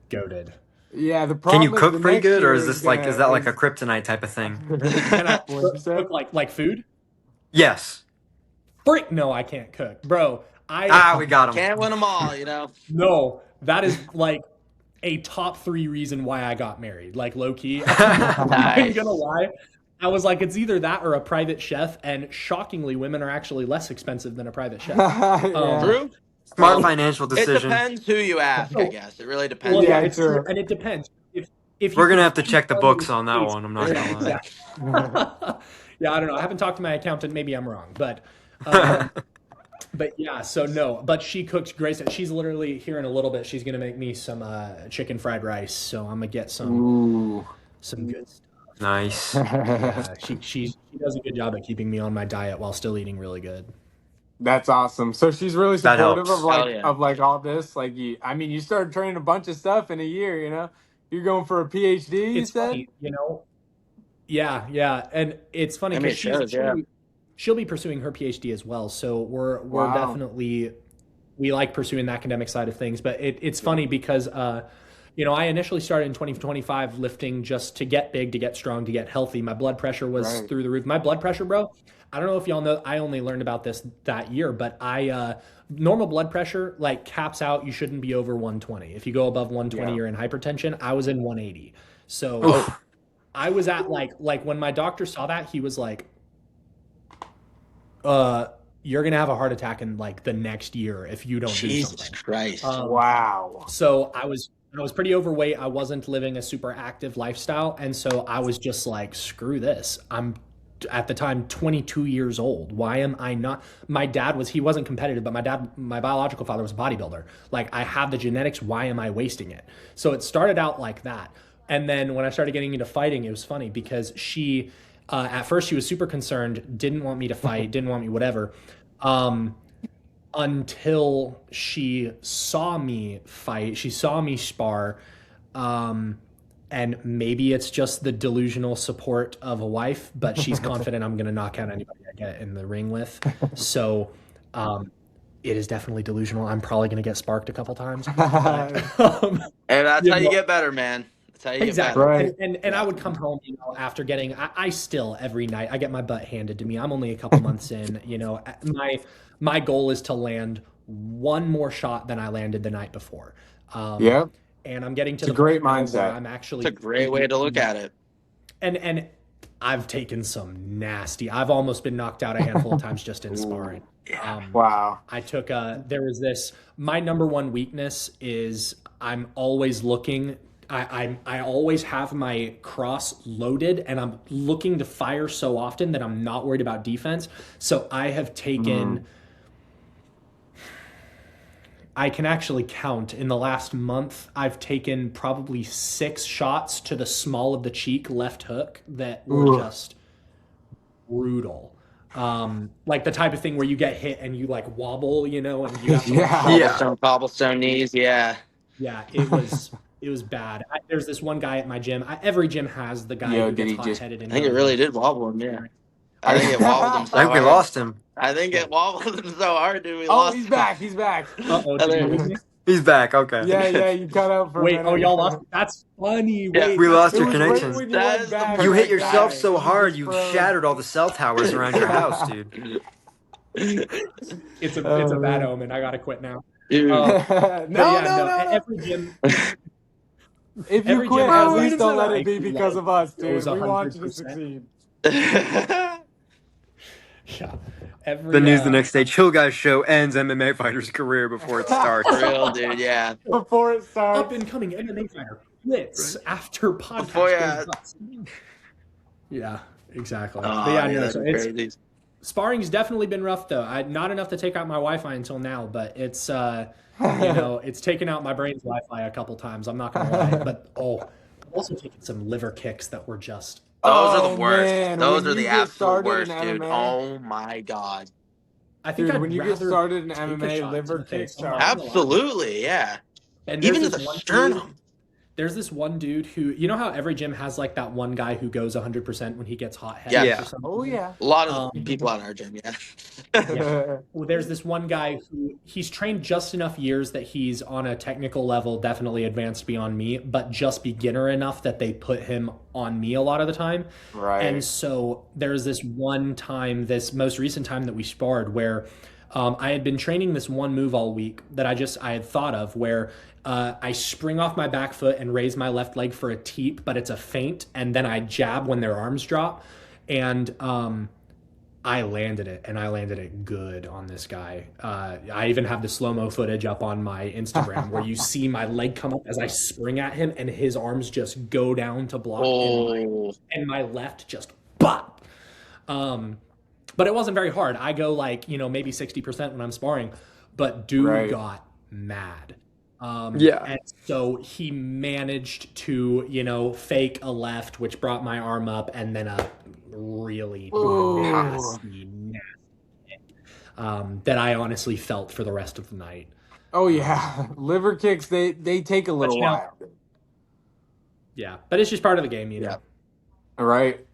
goated. Yeah, the Can problem you is cock the pretty next good, or year is this like gonna- is that like a kryptonite type of thing? Can I What'd you say? cook like food? Yes. Frick, no, I can't cook, bro. We got him. Can't win them all, No, that is like a top 3 reason why I got married. Like low key, I'm not Nice. gonna lie. I was like, it's either that or a private chef, and shockingly, women are actually less expensive than a private chef. Yeah. True? Smart financial It decision. depends who you ask, I guess. It really depends. Well, Yeah, it's true. true, and it depends. If We're you gonna can have to feed check the someone books on that who's- one. I'm not gonna lie. Yeah, I don't know. I haven't talked to my accountant. Maybe I'm wrong, but yeah. So no, but she cooks great. She's literally here in a little bit. She's gonna make me some chicken fried rice. So I'm gonna get some good stuff. Nice. Yeah, she does a good job at keeping me on my diet while still eating really good. That's awesome. So she's really That supportive helps. of Hell yeah. all this. Like you started training a bunch of stuff in a year. You're going for a PhD. You It's said. funny, Yeah, and it's funny I mean, because it shows, yeah. she'll be pursuing her PhD as well. So we're Wow. definitely we like pursuing the academic side of things. But it's funny because I initially started in 2025 lifting just to get big, to get strong, to get healthy. My blood pressure was Right. through the roof. My blood pressure, bro. I don't know if y'all know. I only learned about this that year, but normal blood pressure like caps out. You shouldn't be over 120. If you go above 120, Yeah. you're in hypertension. I was in 180. So I was at like when my doctor saw that, he was like, You're gonna have a heart attack in like the next year if you don't do Jesus something. Christ. Wow. So I was pretty overweight. I wasn't living a super active lifestyle, and so I was just like, screw this. I'm at the time 22 years old. Why am I not? My dad was he wasn't competitive, but my biological father was a bodybuilder. Like I have the genetics. Why am I wasting it? So it started out like that, and then when I started getting into fighting, it was funny because she. At first, she was super concerned, didn't want me to fight, didn't want me whatever. Um, until she saw me fight, she saw me spar, um, and maybe it's just the delusional support of a wife, but she's confident I'm going to knock out anybody I get in the ring with. So um, it is definitely delusional. I'm probably going to get sparked a couple times. But, And that's you how you know, get better, man. That's how you get exactly. better. Right. And I would come home, after getting, I still every night, I get my butt handed to me. I'm only a couple months in, my goal is to land one more shot than I landed the night before. Um, Yep. and I'm getting to It's a the point great now where mindset. I'm actually, It's a great way to look at it. and I've taken some I've almost been knocked out a handful of times just in sparring. Wow. I took there was this, my number one weakness is I'm always looking. I always have my cross loaded and I'm looking to fire so often that I'm not worried about defense. So I have taken, I can actually count in the last month, I've taken probably 6 shots to the small of the cheek left hook that were just brutal. Like the type of thing where you get hit and you like wobble, and you have to Yeah. Cobblestone knees, yeah. Yeah, it was bad. There's this one guy at my gym. Every gym has the guy Yo, who did gets he just? hot-headed I and think it goes really like, did wobble him, yeah. I think it wobbled him so I think we hard. lost him. I think it wobbled him so hard, dude. We Oh, lost he's him. back. He's back. "Uh-oh, did you lose me?" He's back. Okay. Yeah. You cut out for a Wait, minute. oh, y'all lost. That's funny. Yeah. Wait, We that's lost It your was connection. right when you That went is the back. You perfect hit yourself time. so hard just you froze. shattered all the cell towers around your house, dude. it's a bad omen. I gotta quit now. Dude. But yeah, no. No. Every gym, If you every quit, gym at has least that don't let guy it be who, because like, of us, goes dude. We want you to 100%. succeed. Yeah, every The news the next day: Chill Guys show ends MMA fighter's career before it starts. For real, dude, yeah. Before it up starts. and coming MMA fighter quits after podcast Before, yeah. goes nuts. Yeah, exactly. Oh, But yeah, yeah, no. that'd So be it's crazy. sparring's definitely been rough though. Not enough to take out my Wi-Fi until now, but it's it's taken out my brain's Wi-Fi a couple times. I'm not gonna lie, but I've also taken some liver kicks that were just. Those are the worst. Man, Those when are you the get absolute started worst, in dude. MMA, Oh my god. I think dude, I'd when you get rather started in take a MMA, shot to liver the face. kicks I'm are not gonna lie. Absolutely, yeah. And Even to there's the this one dude. sternum. There's this one dude who, you know how every gym has like that one guy who goes 100% when he gets hot-headed Yeah. or something? Oh yeah. A lot of the people out in our gym, yeah. Yeah. Well, there's this one guy who he's trained just enough years that he's on a technical level, definitely advanced beyond me, but just beginner enough that they put him on me a lot of the time. Right. And so there's this one time, this most recent time that we sparred where I had been training this one move all week that I had thought of where I spring off my back foot and raise my left leg for a teep, but it's a feint, and then I jab when their arms drop. And I landed it, and I landed it good on this guy. I even have the slow-mo footage up on my Instagram where you see my leg come up as I spring at him, and his arms just go down to block, and my left just bop. But it wasn't very hard. I go like, maybe 60% when I'm sparring, but dude got mad. And so he managed to, fake a left, which brought my arm up, and then a really nasty hit, that I honestly felt for the rest of the night. Oh yeah, liver kicks they take a little while. Yeah, but it's just part of the game, Yeah. Right.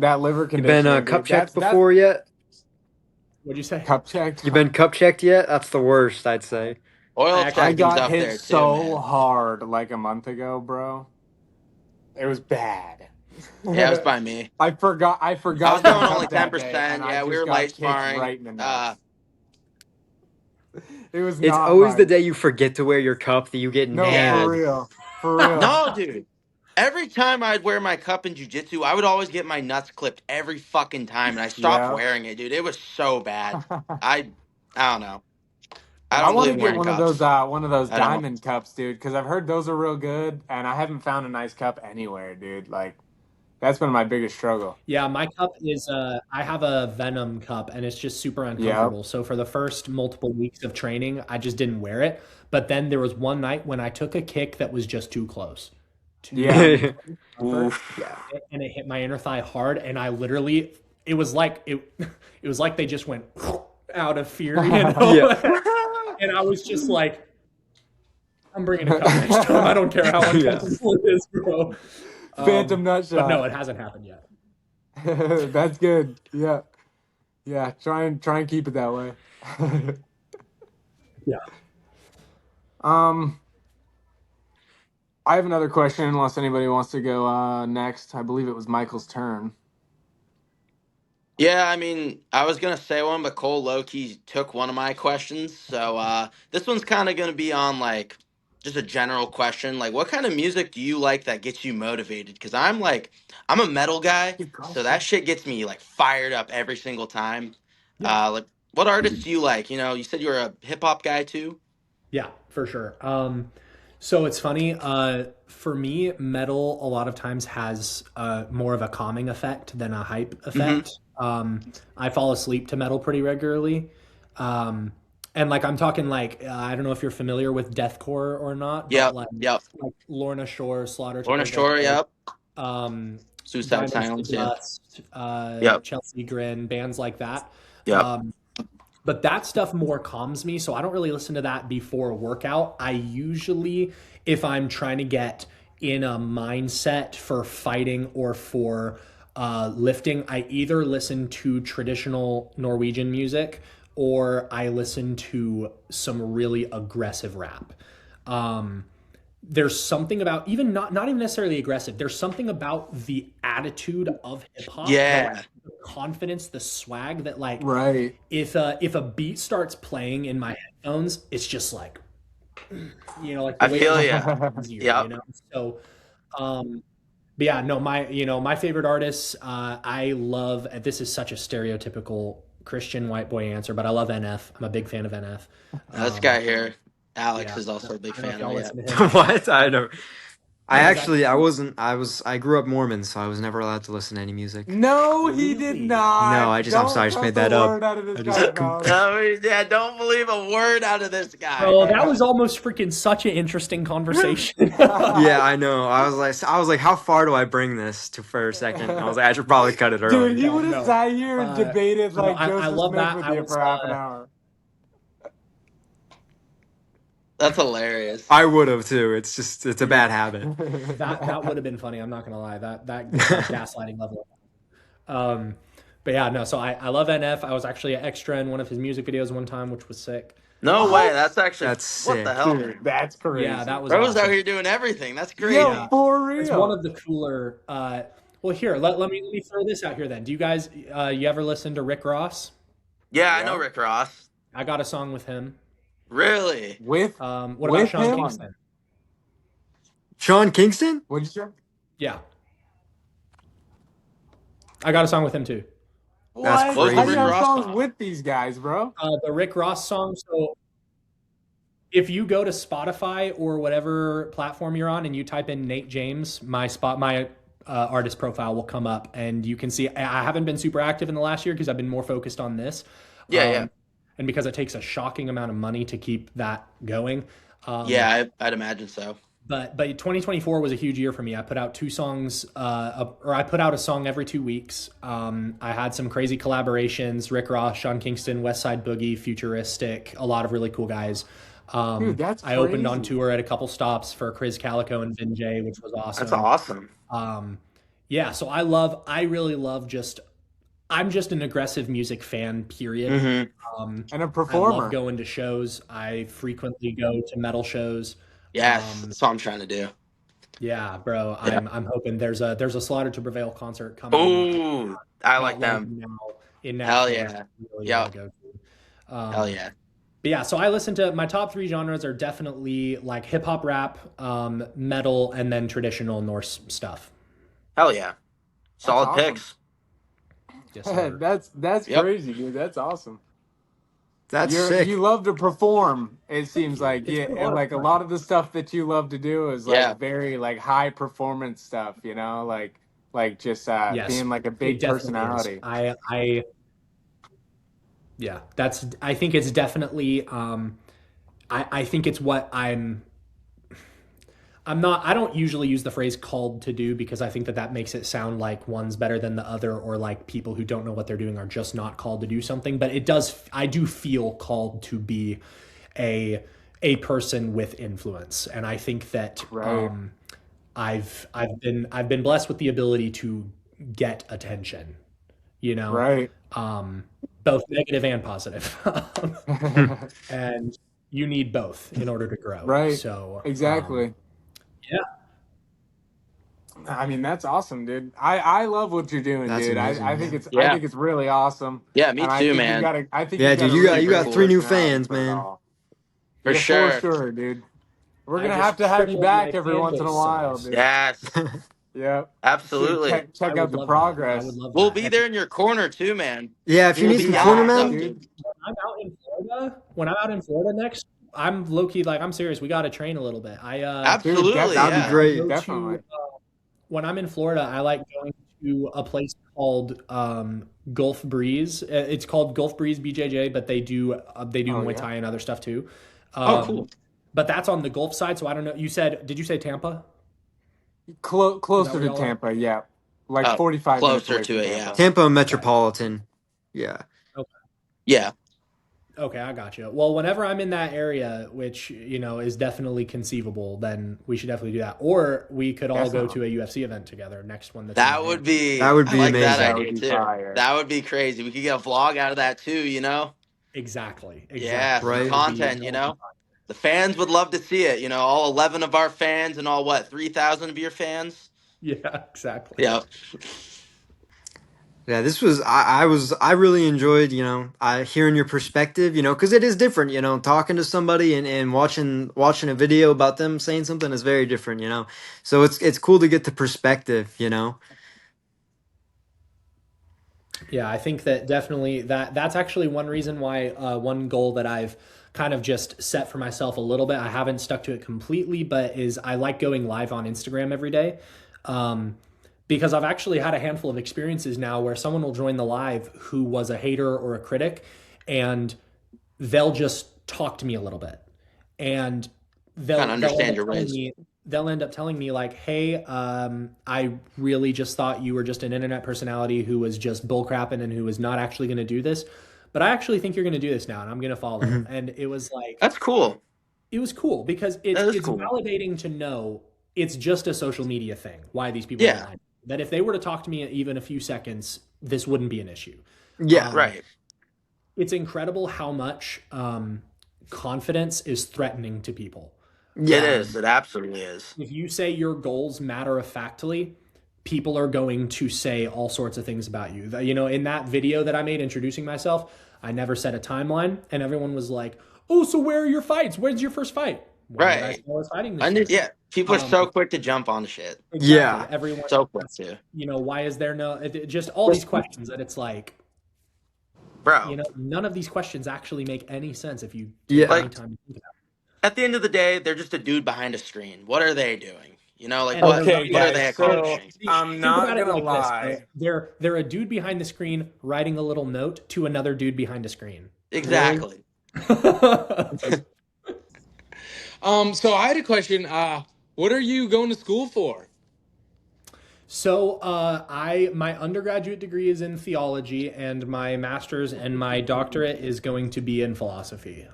That liver You condition. been cup checked before yet? What'd you say? Cup checked. You been cup checked yet? That's the worst, I'd say. Oil I I checking's got up hit there so too, man. hard like a month ago, bro. It was bad. Yeah, it was by me. I forgot. I was my going cup only that 10%. day, and I Yeah, we just were got light kicked sparring. right in the nuts. It was It's not always the fun. day you forget to wear your cup that you get No, nailed. for real. No, dude. Every time I'd wear my cup in jiu-jitsu, I would always get my nuts clipped every fucking time, and I stopped Yeah. wearing it, dude. It was so bad. I I don't know. I I don't want to believe get wearing cups. one of those I don't. diamond cups, dude, because I've heard those are real good, and I haven't found a nice cup anywhere, dude. Like that's been my biggest struggle. Yeah, my cup is I have a Venom cup and it's just super Yep. uncomfortable. So for the first multiple weeks of training, I just didn't wear it. But then there was one night when I took a kick that was just too close. Yeah. Too comfort, Oof. Yeah. and it hit my inner thigh hard and I literally it was like it was like they just went out of fear, you know? Yeah. And I was just like, I'm bringing a cup next time. I don't care how uncomfortable it is, bro. Phantom nut But no, shot. it hasn't happened yet. That's good. Yeah. Yeah. Try and keep it that way. Yeah. I have another question unless anybody wants to go next. I believe it was Michael's turn. Yeah, I mean, I was gonna say one, but Cole Loki took one of my questions. So this one's kind of gonna be on like just a general question. Like, what kind of music do you like that gets you motivated? Because I'm a metal guy, Good so that question. shit gets me like fired up every single time. Yeah. Like, what artists do you like? You said you were a hip hop guy too. Yeah, for sure. So it's funny. For me, metal a lot of times has more of a calming effect than a hype Hmm. effect. I fall asleep to metal pretty regularly. And like I'm talking like I don't know if you're familiar with deathcore or not, but Yep, like yep. Lorna Shore, Slaughter to Lorna Shore, Prevail, yep. um, Suicide Diamonds to Silence, yeah. Dust, Yep, Chelsea Grin, bands like that. yep. Um, but that stuff more calms me, so I don't really listen to that before a workout. I usually, if I'm trying to get in a mindset for fighting or for lifting, I either listen to traditional Norwegian music or I listen to some really aggressive rap. Um, there's something about even not even necessarily aggressive. There's something about the attitude of hip hop, Yeah, the confidence, the swag that like Right. if a beat starts playing in my headphones, it's just like like the I weight feel is ya. easier, Yep. So but yeah, no, my favorite artists, I love this is such a stereotypical Christian white boy answer, but I love NF. I'm a big fan of NF. This guy here, Alex, Yeah. is also a big I don't know if fan of y'all it. listen to him. What? I don't. I No, is that actually, I wasn't. I grew up Mormon, so I was never allowed to listen to any music. No, he did really? No, not. I'm Don't sorry, I just cut made the that up. word out of this I just, guy's mouth. Yeah, don't believe a word out of this guy. Bro, that was almost freaking such an interesting conversation. yeah, I know. I was like, how far do I bring this to for a second? I was like, I should probably cut it Dude, early. he Yeah, would have no. sat here and debated No, like I Joseph love Smith that. with I you was for half an hour. That's hilarious. I would have too. It's a bad habit. that would have been funny. I'm not gonna lie. That gets that gaslighting level. Um, but yeah, no. So I love NF. I was actually an extra in one of his music videos one time, which was sick. No way. What? That's actually That's what the sick. hell, Dude, man. that's Yeah, crazy. that was Bro's out awesome. here doing everything. That's Yo, Yeah, crazy. for it's one real. of the cooler. Well, here let me throw this out here then. Do you guys you ever listen to Rick Ross? Yeah, I know Yeah. Rick Ross. I got a song with him. Really? What about With Sean him? Kingston? Sean Kingston? What'd you say? Yeah, I got a song with him too. That's What? What was the How do you Rick crazy. have Ross songs song? with these guys, bro? The Rick Ross song. So if you go to Spotify or whatever platform you're on and you type in Nate James, my artist profile will come up and you can see. I haven't been super active in the last year because I've been more focused on this. Yeah. And because it takes a shocking amount of money to keep that going. Yeah, I'd imagine so. But 2024 was a huge year for me. I put out two songs, or I put out a song every 2 weeks. I had some crazy collaborations: Rick Ross, Sean Kingston, West Side Boogie, Futuristic, a lot of really cool guys. Dude, that's I opened on crazy. tour at a couple stops for Chris Calico and Vin J, which was That's awesome. awesome. Yeah, so I really love I'm just an aggressive music fan, period. Mm-hmm. And a I love performer. going to shows. I frequently go to metal shows. Yes, that's what I'm trying to do. Yeah, bro. Yeah. I'm hoping there's a Slaughter to Prevail concert coming Ooh, I not like long them. from now in Hell Nashville. yeah. I really Yeah. want to go to. Hell yeah. But yeah, so I listen to my top 3 genres are definitely like hip hop, rap, metal, and then traditional Norse stuff. Hell yeah. That's Solid awesome. picks. Yes, sir. That's Yep. crazy, dude. That's awesome. That's You sick. love to perform. It seems you. like It's yeah, been a and lot of like a fun. lot of the stuff that you love to do is Yeah. like very like high performance stuff. You know, like just Yes, being like a it big definitely is. personality. Yeah, I think it's definitely, I think it's what I don't usually use the phrase called to do because I think that that makes it sound like one's better than the other or like people who don't know what they're doing are just not called to do something. But I do feel called to be a, a person with influence. And I think that, Right. I've been blessed with the ability to get attention, you know, Right. um, both negative and positive. And you need both in order to grow. Right. So, Exactly. yeah. I mean, that's awesome, dude. I love what you're doing, That's dude. amazing. I think Yeah. it's Yeah. really awesome. Yeah, me And I too, think man. I think Yeah, you've got dude, a really you Super great got cool. 3 new personality fans, for it man. all. For Yeah, for sure. sure, dude. We're I gonna have just to have you tripled my back every fan once in a base while, size. dude. Yes. Yep. So Absolutely. I check out would the love that. I would progress. love We'll that. be there in your corner too, man. Yeah, if you Dude, need Be some be corner yelling asked, stuff, men, dude. dude. When I'm out in Florida next, I'm low key like I'm serious. We got to train a little bit. Dude, Absolutely, that'd be yeah. I great. go definitely. to when I'm in Florida. I like going to a place called Gulf Breeze. It's called Gulf Breeze BJJ, but they do Oh Muay yeah. Thai and other stuff too. Oh, Um, cool. but that's on the Gulf side, so I don't know. Did you say Tampa? Is that Closer where to y'all are? Tampa, yeah. Like Oh, 45 minutes closer away to from it, yeah. Tampa. Tampa Okay. Metropolitan. Yeah. Okay. Yeah. Okay, I got you. Well, whenever I'm in that area, which is definitely conceivable, then we should definitely do that. Or we could all go Definitely. to a UFC event together. Next one that's in That would Miami. That be, would I be like that That amazing. would idea be too. fire. That would be crazy. We could get a vlog out of that too, you know? Exactly. Yeah, Exactly. some Right? content, That you would be know? The fans would love to see it, you know, all 11 of our fans and all what, 3,000 of your fans? Yeah, exactly. Yeah. Yeah, this was I really enjoyed, hearing your perspective, because it is different, talking to somebody and watching a video about them saying something is very different, So it's cool to get the perspective. Yeah, I think that definitely that's actually one reason why one goal that I've kind of just set for myself a little bit. I haven't stuck to it completely, but is I like going live on Instagram every day. Um, because I've actually had a handful of experiences now where someone will join the live who was a hater or a critic, and they'll just talk to me a little bit, and Kind of they'll end understand up your telling ways. me like, hey, I really just thought you were just an internet personality who was just bullcrapping and who was not actually going to do this, but I actually think you're going to do this now, and I'm going to follow. Mhm. And it was like, That's cool. it was cool because That is it's cool. validating to know it's just a social media thing why these people don't Yeah, like it. That if they were to talk to me even a few seconds, this wouldn't be an issue. Yeah. um, right. it's incredible how much confidence is threatening to people. It Yeah. is. It absolutely is. If you say your goals matter of factly, people are going to say all sorts of things about you. In that video that I made introducing myself, I never set a timeline, and everyone was like, "Oh, so where are your fights? When's your first fight? When did I say Right. I was fighting this year?" Yeah, people are Um, so quick to jump on shit. exactly. Yeah. Everyone, So quick to. why is there no? Just all these questions that it's like, Bro, none of these questions actually make any sense if you take Yeah. any like time to think about at the end of the day, they're just a dude behind a screen. What are they doing? You know, it. like And they're what not Okay, what are even. they guys. So accomplishing? I'm Think not about it gonna like this, lie. They're a dude behind the screen writing a little note to another dude behind a screen. Really? Exactly. So I had a question. What are you going to school for? So my undergraduate degree is in theology, and my master's and my doctorate is going to be in philosophy.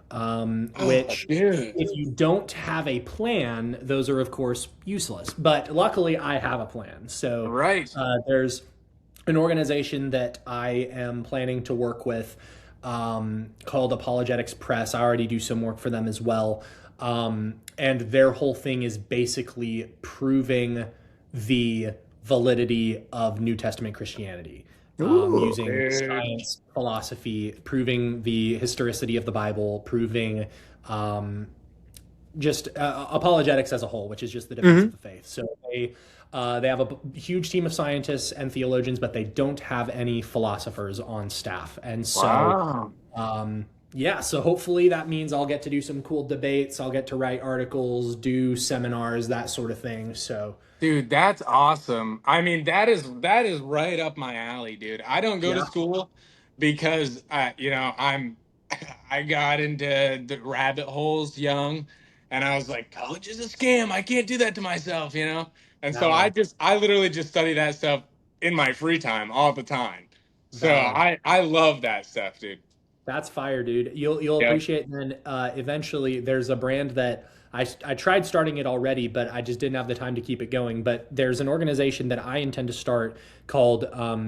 Which, Dude. if you don't have a plan, those are of course useless. But luckily, I have a plan. So Right. there's an organization that I am planning to work with called Apologetics Press. I already do some work for them as well. And their whole thing is basically proving the validity of New Testament Christianity. Ooh. using Dude. science, philosophy, proving the historicity of the Bible, proving just apologetics as a whole, which is just the defense Hmm. of the faith. So they have a huge team of scientists and theologians, but they don't have any philosophers on staff. And so, Wow. yeah, so hopefully that means I'll get to do some cool debates. I'll get to write articles, do seminars, that sort of thing. So, Dude, that's awesome. I mean, that is right up my alley, dude. I don't go to yeah, school because I'm I got into the rabbit holes young, and I was like, college is a scam. I can't do that to myself, you know? And so valid, I literally just study that stuff in my free time all the time. So valid. I love that stuff, dude. That's fire, dude. You'll Yep. appreciate. And then eventually, there's a brand that I tried starting it already, but I just didn't have the time to keep it going. But there's an organization that I intend to start called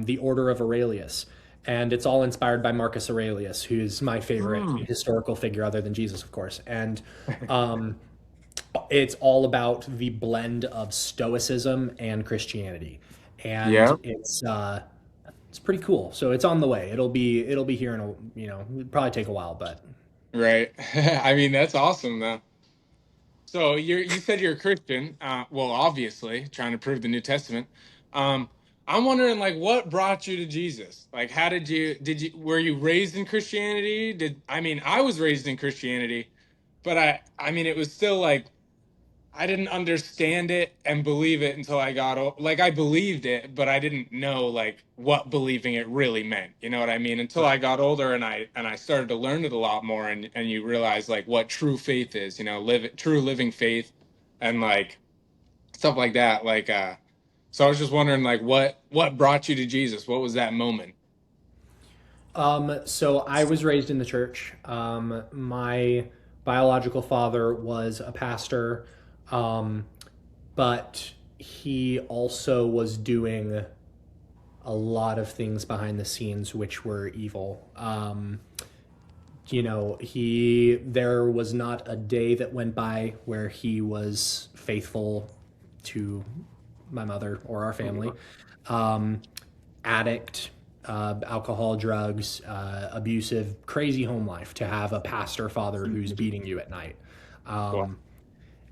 the Order of Aurelius, and it's all inspired by Marcus Aurelius, who's my favorite Mm. historical figure, other than Jesus, of course. And um, it's all about the blend of Stoicism and Christianity, and Yep. it's pretty cool. So it's on the way. It'll be here in it'll probably take a while, but Right. I mean, that's awesome though. So you said you're a Christian. Well, obviously, trying to prove the New Testament. Um, I'm wondering, like, what brought you to Jesus? Like, how did you were you raised in Christianity? I mean, I was raised in Christianity, but I mean, it was still like I didn't understand it and believe it until like I believed it, but I didn't know like what believing it really meant. You know what I mean? Until I got older and I started to learn it a lot more, and you realize like what true faith is. You know, true living faith, and like stuff like that. So I was just wondering like what brought you to Jesus? What was that moment? so I was raised in the church. My biological father was a pastor, um, but he also was doing a lot of things behind the scenes which were evil. He there was not a day that went by where he was faithful to my mother or our family. Um, Addict, alcohol, drugs, abusive, crazy home life to have a pastor father who's beating you at night. Well, Um,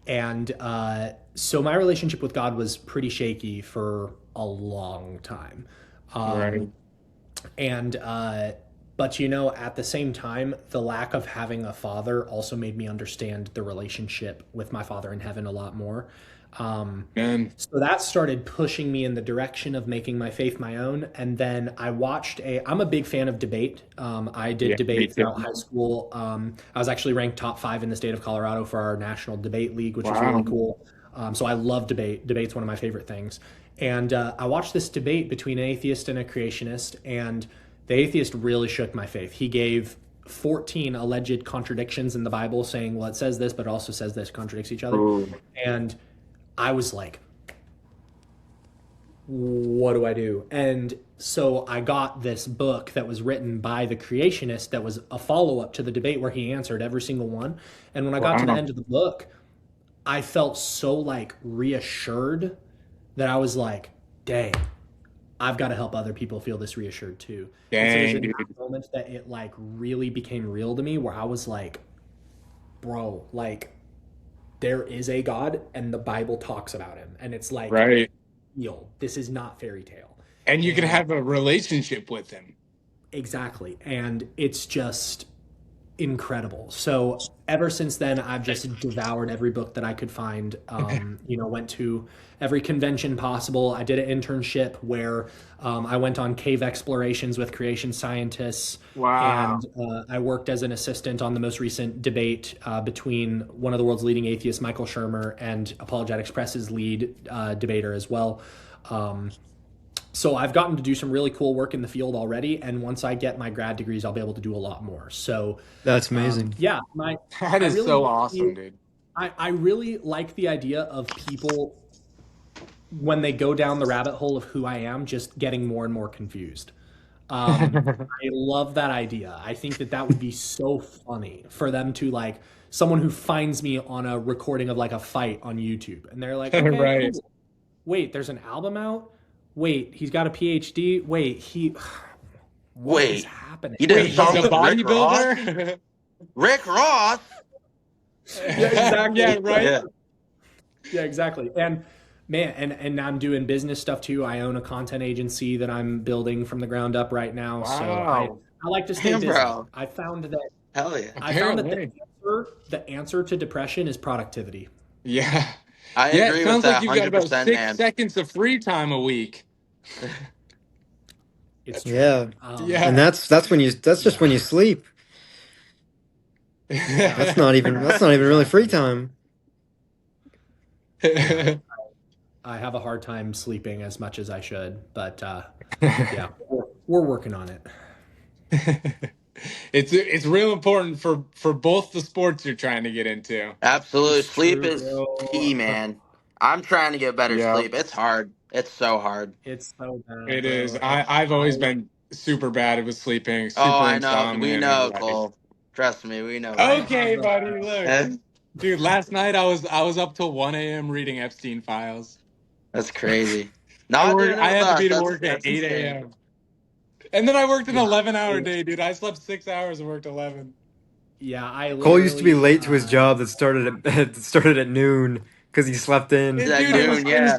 and so my relationship with God was pretty shaky for a long time. right. Um, and but at the same time, the lack of having a father also made me understand the relationship with my father in heaven a lot more. Um, Man. so that started pushing me in the direction of making my faith my own. And then I'm a big fan of debate. I did Yeah, me debate too. throughout high school. I was actually ranked top 5 in the state of Colorado for our national debate league, which was really Wow. cool. So I love debate. Debate's one of my favorite things. And I watched this debate between an atheist and a creationist, and the atheist really shook my faith. He gave 14 alleged contradictions in the Bible, saying, well, it says this, but it also says this, contradicts each other. Ooh. And I was like, what do I do? And so I got this book that was written by the creationist that was a follow up to the debate where he answered every single one. And when I got to the Wow. end of the book, I felt so like reassured that I was like, dang, I've got to help other people feel this reassured too. And so it was Dang, in dude. that moment that it like really became real to me where I was like, bro, like there is a God and the Bible talks about him. And it's like, Right. real. This is not fairy tale. And you can And have a relationship with him. exactly. And it's just incredible. So ever since then, I've just devoured every book that I could find. Went to every convention possible. I did an internship where I went on cave explorations with creation scientists, Wow. and I worked as an assistant on the most recent debate between one of the world's leading atheists, Michael Shermer, and Apologetics Press's lead debater as well. Um, so I've gotten to do some really cool work in the field already, and once I get my grad degrees, I'll be able to do a lot more. So, That's amazing. yeah, That I is really, so awesome, dude. I really like the idea of people when they go down the rabbit hole of who I am, just getting more and more confused. I love that idea. I think that would be so funny for them to like someone who finds me on a recording of like a fight on YouTube, and they're like, okay, Right. cool. Wait, there's an album out? Wait, he's got a PhD. Wait, what is Wait, happening? you didn't Wait, he's song a with Rick Ross? bodybuilder? Rick Ross? Yeah, exactly. Yeah, right. Yeah. Yeah, exactly. And man, and I'm doing business stuff too. I own a content agency that I'm building from the ground up right now. So Wow. I like to stay Damn, busy. bro. Hell yeah. I found that Apparently. the answer to depression is productivity. Yeah. I Yeah, it agree with sounds like that you've got about 100%, 6 seconds of free time a week. It's true. Yeah, and Yeah. that's just Yeah. when you sleep. Yeah. That's not even really free Exactly. time. Yeah. I have a hard time sleeping as much as I should, but yeah, we're working on it. It's real important for both the sports you're trying to get into. Absolutely. It's Sleep true, is key, bro. man. I'm trying to get better Yeah, sleep. It's hard. It's so hard. It's so bad, it is. bro. And I've always been super bad with sleeping, Oh, super I know. We insomnia and know, everything. Cole. Trust me, we know, I man. Okay, have buddy, look. Dude, last night I was up till 1 a.m. reading Epstein files. That's crazy. Not doing it I with had to us. be to That's work at that's 8 insane. a.m. And then I worked an yeah, 11-hour I, day, dude. I slept 6 hours and worked 11. yeah, I Cole used to be literally late to his job that started at that started at noon because he slept in. At Dude, noon, yeah.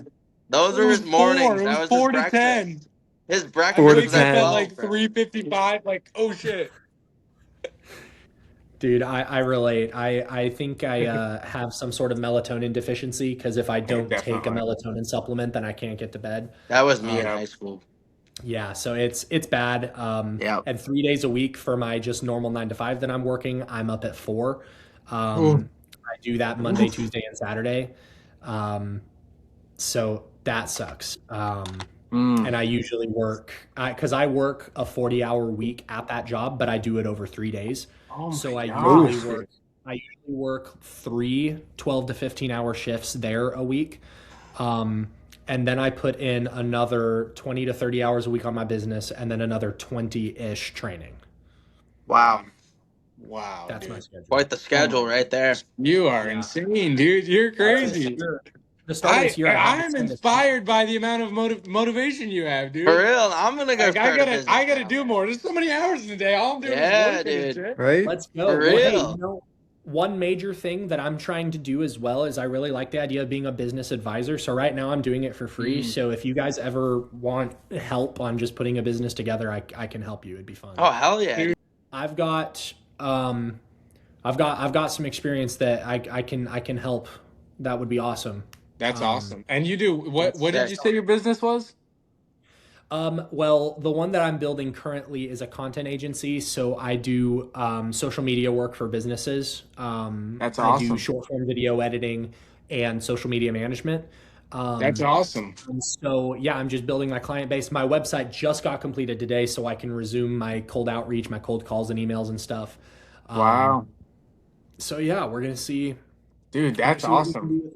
Those it are was his four. mornings. It That was was his 4 to 10. breakfast. His I'd Four breakfast to was wake at up at 10. like 12, bro. 3:55, like, oh shit. Dude, I relate. I think I have some sort of melatonin deficiency because if I don't take a Definitely. melatonin supplement, then I can't get to bed. That was me in Um, Yeah. high school. yeah, so it's bad. Yeah. And 3 days a week for my just normal 9 to 5 that I'm working, I'm up at 4. Ooh. I do that Monday, Tuesday, and Saturday. Um, so that sucks. Mm. And I usually work because I work a 40-hour week at that job, but I do it over 3 days. Oh my So gosh, dude. I usually work three 12 to 15-hour shifts there a week. Um, and then I put in another 20 to 30 hours a week on my business and then another 20-ish training. Wow. Wow, That's my dude. schedule. Quite the Oh schedule my right there. gosh. You are Yeah. insane, dude. You're That's it. crazy. The start of this year, I had to I'm send this. inspired by the amount of motivation you have, For dude. real, I'm gonna go Like start a I business gotta now. do more. There's so many hours in the day. All I'm doing is Yeah, working and dude. shit. Right? Let's go. For Well, hey, real. one major thing that I'm trying to do as well is I really like the idea of being a business advisor. So right now I'm doing it for free. Mm. So if you guys ever want help on just putting a business together, I can help you. It'd be fun. Oh, hell yeah, dude. I've got I've got some experience that I can help. That would be awesome. That's Um, awesome. And you do That's what did sick. you say your business was? Well, the one that I'm building currently is a content agency, so I do social media work for businesses. That's I do awesome. short form video editing and social media management. That's awesome. And so, yeah, I'm just building my client base. My website just got completed today, so I can resume my cold outreach, my cold calls and emails and stuff. Wow. So yeah, we're gonna see. Dude, We're gonna that's see what we can awesome. do with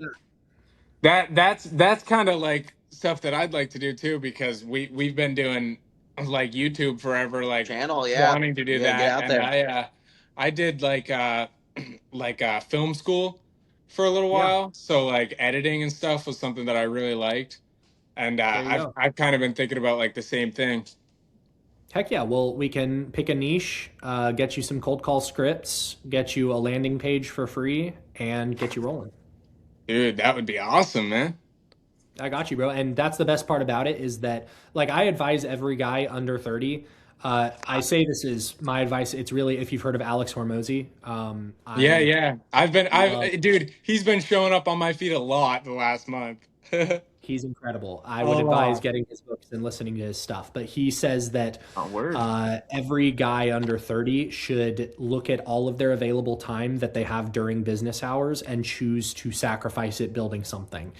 that. That's kind of like stuff that I'd like to do too because we've been doing like YouTube forever, like Channel, yeah. wanting to do You gotta get that. out And there. I did like film school for a little Yeah, while. So like editing and stuff was something that I really liked. And there you go. I've kind of been thinking about like the same thing. Heck yeah. Well, we can pick a niche, get you some cold call scripts, get you a landing page for free, and get you rolling. Dude, that would be awesome, man. I got you, bro. And that's the best part about it is that, like, I advise every guy under 30. I say this is my advice. It's really, if you've heard of Alex Hormozy, Yeah, I yeah. love, Dude, he's been showing up on my feed a lot the last month. he's incredible. I would advise Oh, getting his books and listening to his stuff. But he says that oh, word. every guy under 30 should look at all of their available time that they have during business hours and choose to sacrifice it building something.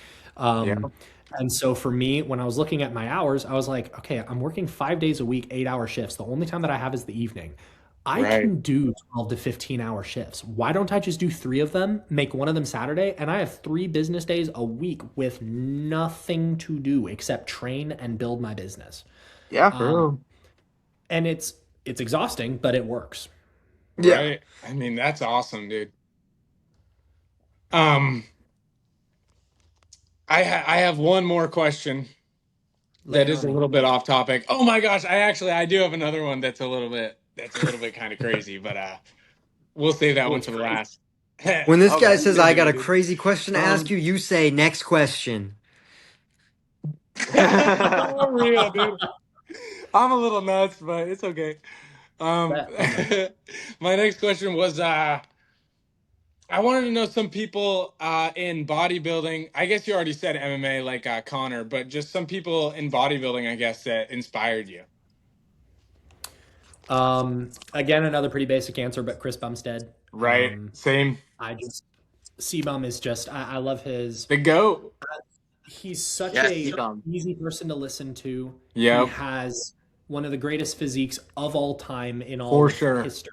Yeah, And so for me, when I was looking at my hours, I was like, okay, I'm working 5 days a week, 8 hour shifts. The only time that I have is the evening. I right. can do 12 to 15-hour shifts. Why don't I just do three of them, make one of them Saturday, and I have 3 business days a week with nothing to do except train and build my business. Yeah. Um, True. and it's exhausting, but it works. Yeah. Right. I mean, that's awesome, dude. Um, I have one more question. That Lay it is on a me. little bit off topic. Oh my gosh, I do have another one that's a little bit kind of crazy, but we'll save that Oh, one it's for the crazy. last. When this guy Okay. says, I got Maybe, a dude. crazy question to ask you, you say, next question. I'm real, dude. I'm a little nuts, but it's okay. Um, That, I'm ready. my next question was I wanted to know some people in bodybuilding. I guess you already said MMA, like Connor, but just some people in bodybuilding, I guess, that inspired you. Again, another pretty basic answer, but Chris Bumstead. Right? Same. I just C-Bum is just I love his. The GOAT. He's such Yes, a Ebum. easy person to listen to. He Yep, has one of the greatest physiques of all time in all for of sure. history.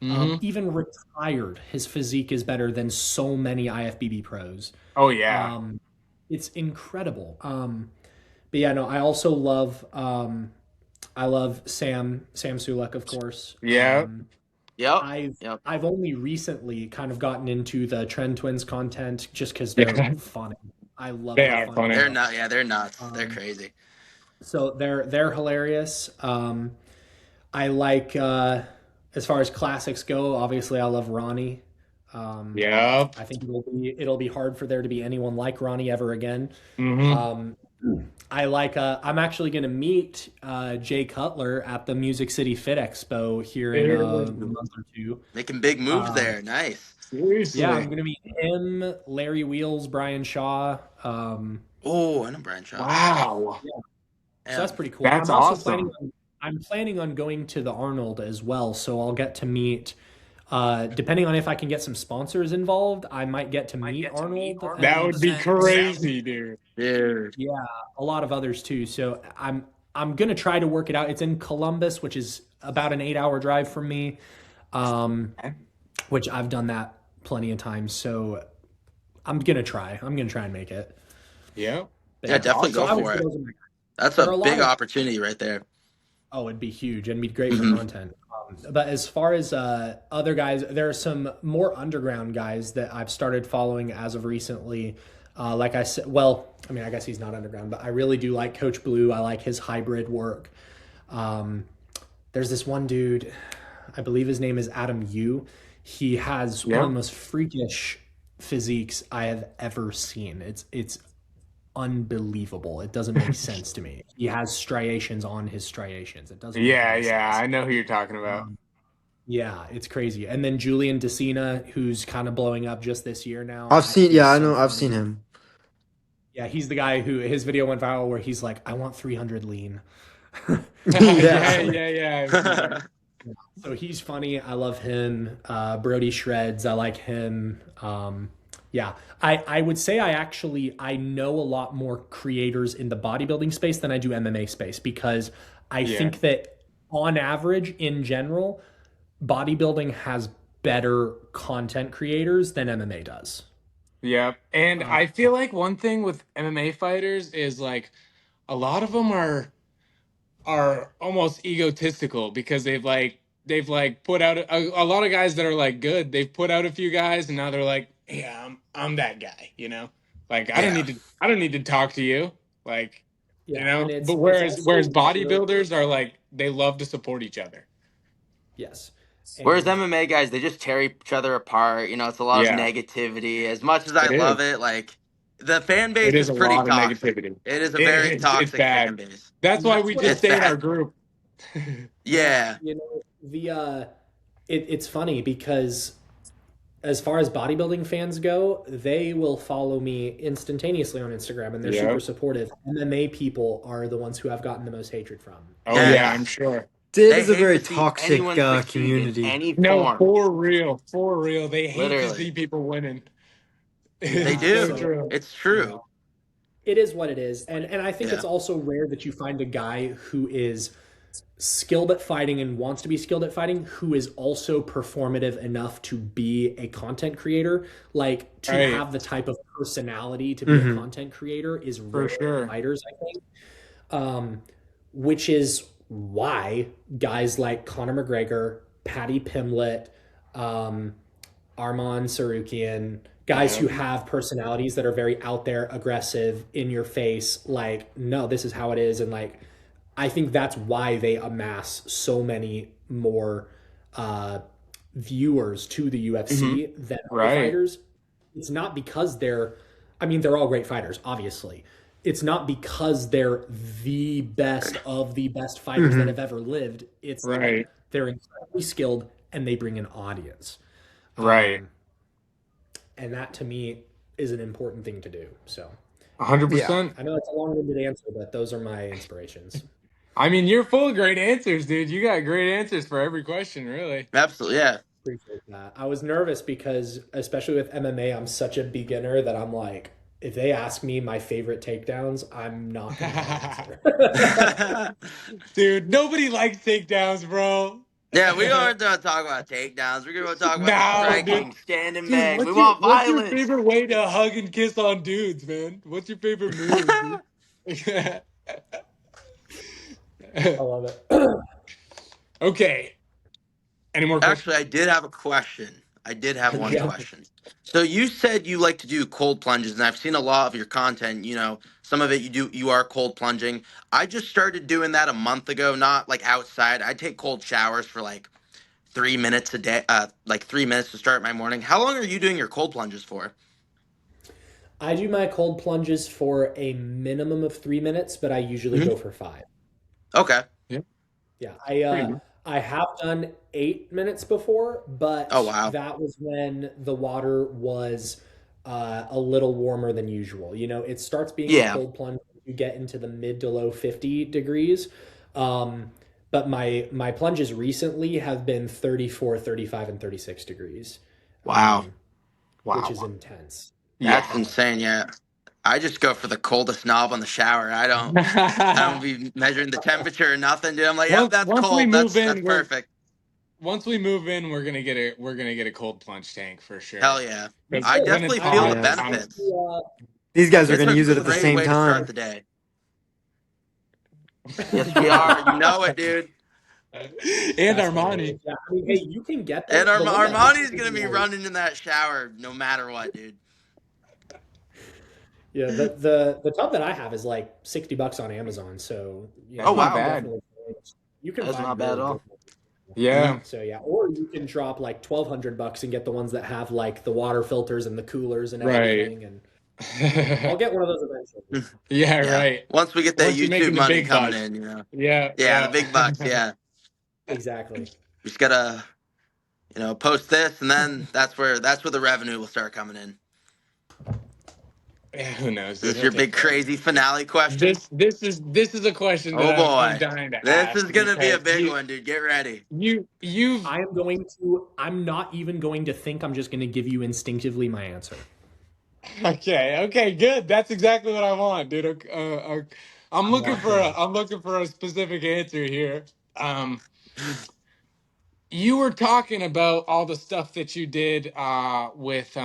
Hmm. Even retired, his physique is better than so many IFBB pros. Oh yeah. It's incredible. But yeah, no, I also love I love Sam Sulek, of course. Yeah. Yep. I've Yep. I've only recently kind of gotten into the Trend Twins content just because they're Yeah. funny. I love They how are funny funny. they They're are. not. Yeah, they're nuts. They're Um, crazy. so they're hilarious. I like as far as classics go. Obviously, I love Ronnie. Um, Yep. I think it'll be hard for there to be anyone like Ronnie ever again. Hmm. Um, I like. I'm actually going to meet Jay Cutler at the Music City Fit Expo here in a month or two. Making big moves Um, there. Nice. yeah, I'm Seriously. going to meet him, Larry Wheels, Brian Shaw. Oh, I know Brian Shaw. Wow. Yeah, so Yeah. that's pretty cool. That's I'm also planning awesome. on. I'm planning on going to the Arnold as well, so I'll get to meet. Depending on if I can get some sponsors involved, I might get to meet Arnold That would be and crazy, dude. Dude. yeah, a lot of others too. So I'm gonna try to work it out. It's in Columbus, which is about an 8-hour drive from me, um, which I've done that plenty of times. So I'm gonna try. I'm gonna try and make it. Yeah. But Yeah, yeah, definitely so go I would for say it. those are my. That's There a are a lot big of opportunity right there. oh, it'd be huge and be great for Hmm. content. But as far as other guys, there are some more underground guys that I've started following as of recently. Like I said, well, I mean, I guess he's not underground, but I really do like Coach Blue. I like his hybrid work. Um, there's this one dude, I believe his name is Adam Yu. He has one of Yeah. the most freakish physiques I have ever seen. It's unbelievable. It doesn't make sense to me. He has striations on his striations. It doesn't make Yeah, any yeah. sense. I know who you're talking about. Yeah, it's crazy. And then Julian Decina, who's kind of blowing up just this year now. I've seen, He's yeah, I so know, I've funny. seen him. Yeah, he's the guy who his video went viral where he's like, I want 300 lean. Yeah, Yeah. yeah. I've seen that. So he's funny. I love him. Brody Shreds. I like him. Yeah, I would say I know a lot more creators in the bodybuilding space than I do MMA space because I Yeah. think that on average, in general, bodybuilding has better content creators than MMA does. Yep. And Uh, I feel like one thing with MMA fighters is like a lot of them are almost egotistical because they've put out a lot of guys that are like good. They've put out a few guys and now they're like, yeah, I'm that guy, you know? Like Yeah. I don't need to talk to you. Like, you yeah, and know, but it's whereas also bodybuilders are like they love to support each other. yes, Whereas and MMA guys, they just tear each other apart. You know, it's a lot of Yeah, negativity. As much as I it is. love it, like the fan It base is is a pretty lot of toxic. negativity. It is a very It's toxic fan bad. base. That's and why that's we what just It's stay in our bad. group. yeah, Yeah. it's funny because as far as bodybuilding fans go, they will follow me instantaneously on Instagram and they're super Yep. supportive. MMA people are the ones who I've gotten the most hatred from. Oh yeah, Yes. I'm sure. It They is a hate very to see toxic anyone succeed in community. any No, form. for real. They hate to see Literally. people winning. They Yeah, It's so do. so true. It's you true. know, it is what it is. And I think Yeah. it's also rare that you find a guy who is skilled at fighting and wants to be skilled at fighting who is also performative enough to be a content creator. Like to Right, have the type of personality to be a Hmm. content creator is rare for in sure. fighters, I think. Which is why guys like Conor McGregor, Paddy Pimblett, Arman Sarukian, guys who have personalities that are very out there, aggressive, in your face, like, no, this is how it is. And like, I think that's why they amass so many more viewers to the UFC than other Right. fighters. It's not because they're all great fighters, obviously. It's not because they're the best of the best fighters that have ever lived. It's Right. they're incredibly skilled and they bring an audience. Right. And that to me is an important thing to do. So 100%. I know it's a long-winded answer, but those are my inspirations. I mean, you're full of great answers, dude. You got great answers for every question, really. Absolutely, yeah. Appreciate that. I was nervous because, especially with MMA, I'm such a beginner that I'm like, if they ask me my favorite takedowns, I'm not going to answer. Dude, nobody likes takedowns, bro. Yeah, we aren't going to talk about takedowns. We're going to talk about the No, striking, dude. standing Dude, bang. We want what's your violence. favorite way to hug and kiss on dudes, man? What's your favorite move, dude? I love it. Okay. Any more questions? Actually, I did have a question. I did have one question. So you said you like to do cold plunges, and I've seen a lot of your content. You know, some of it you are cold plunging. I just started doing that a month ago, not like outside. I take cold showers for like 3 minutes a day, like 3 minutes to start my morning. How long are you doing your cold plunges for? I do my cold plunges for a minimum of 3 minutes, but I usually go for 5. Okay. Yeah, Pretty good. I have done 8 minutes before, but Oh, wow. that was when the water was a little warmer than usual. You know, it starts being a Yeah. cold plunge when you get into the mid to low 50 degrees. But my plunges recently have been 34, 35, and 36 degrees. Wow. Which is intense. That's insane. Yeah. I just go for the coldest knob on the shower. I don't be measuring the temperature or nothing, dude. I'm like, yep, that's Once we cold. move That's in, perfect. Once we move in, we're gonna get a cold plunge tank for sure. Hell yeah. Because I when definitely it's feel hot, the yes. benefits. These guys are It's going to a use it at the great same way to start time. the day. Yes, we are. You know it, dude. and That's Armani. hilarious. Yeah, I mean, hey, you can get them. And The one that Armani's I gonna be like- running in that shower no matter what, dude. Yeah, the tub that I have is like $60 on Amazon. So you Oh, know, wow. bad. You can That's find not bad at all. good. Yeah. So yeah, or you can drop like $1,200 and get the ones that have like the water filters and the coolers and everything. And I'll get one of those eventually. Yeah, Yeah. right. Once we get that Once you're making YouTube the money big coming bucks. in, you know. Yeah. Yeah, the big bucks. Yeah. Exactly. We just gotta, post this, and then that's where the revenue will start coming in. Yeah, who knows? Is Dude, this he'll your take big care of it. crazy finale question? This is a question Oh that I'm boy, dying to this ask. is gonna be a because big one, dude. Get ready. You've I'm not even going to think. I'm just going to give you instinctively my answer. okay, good. That's exactly what I want, dude. I'm looking for a specific answer here. You were talking about all the stuff that you did with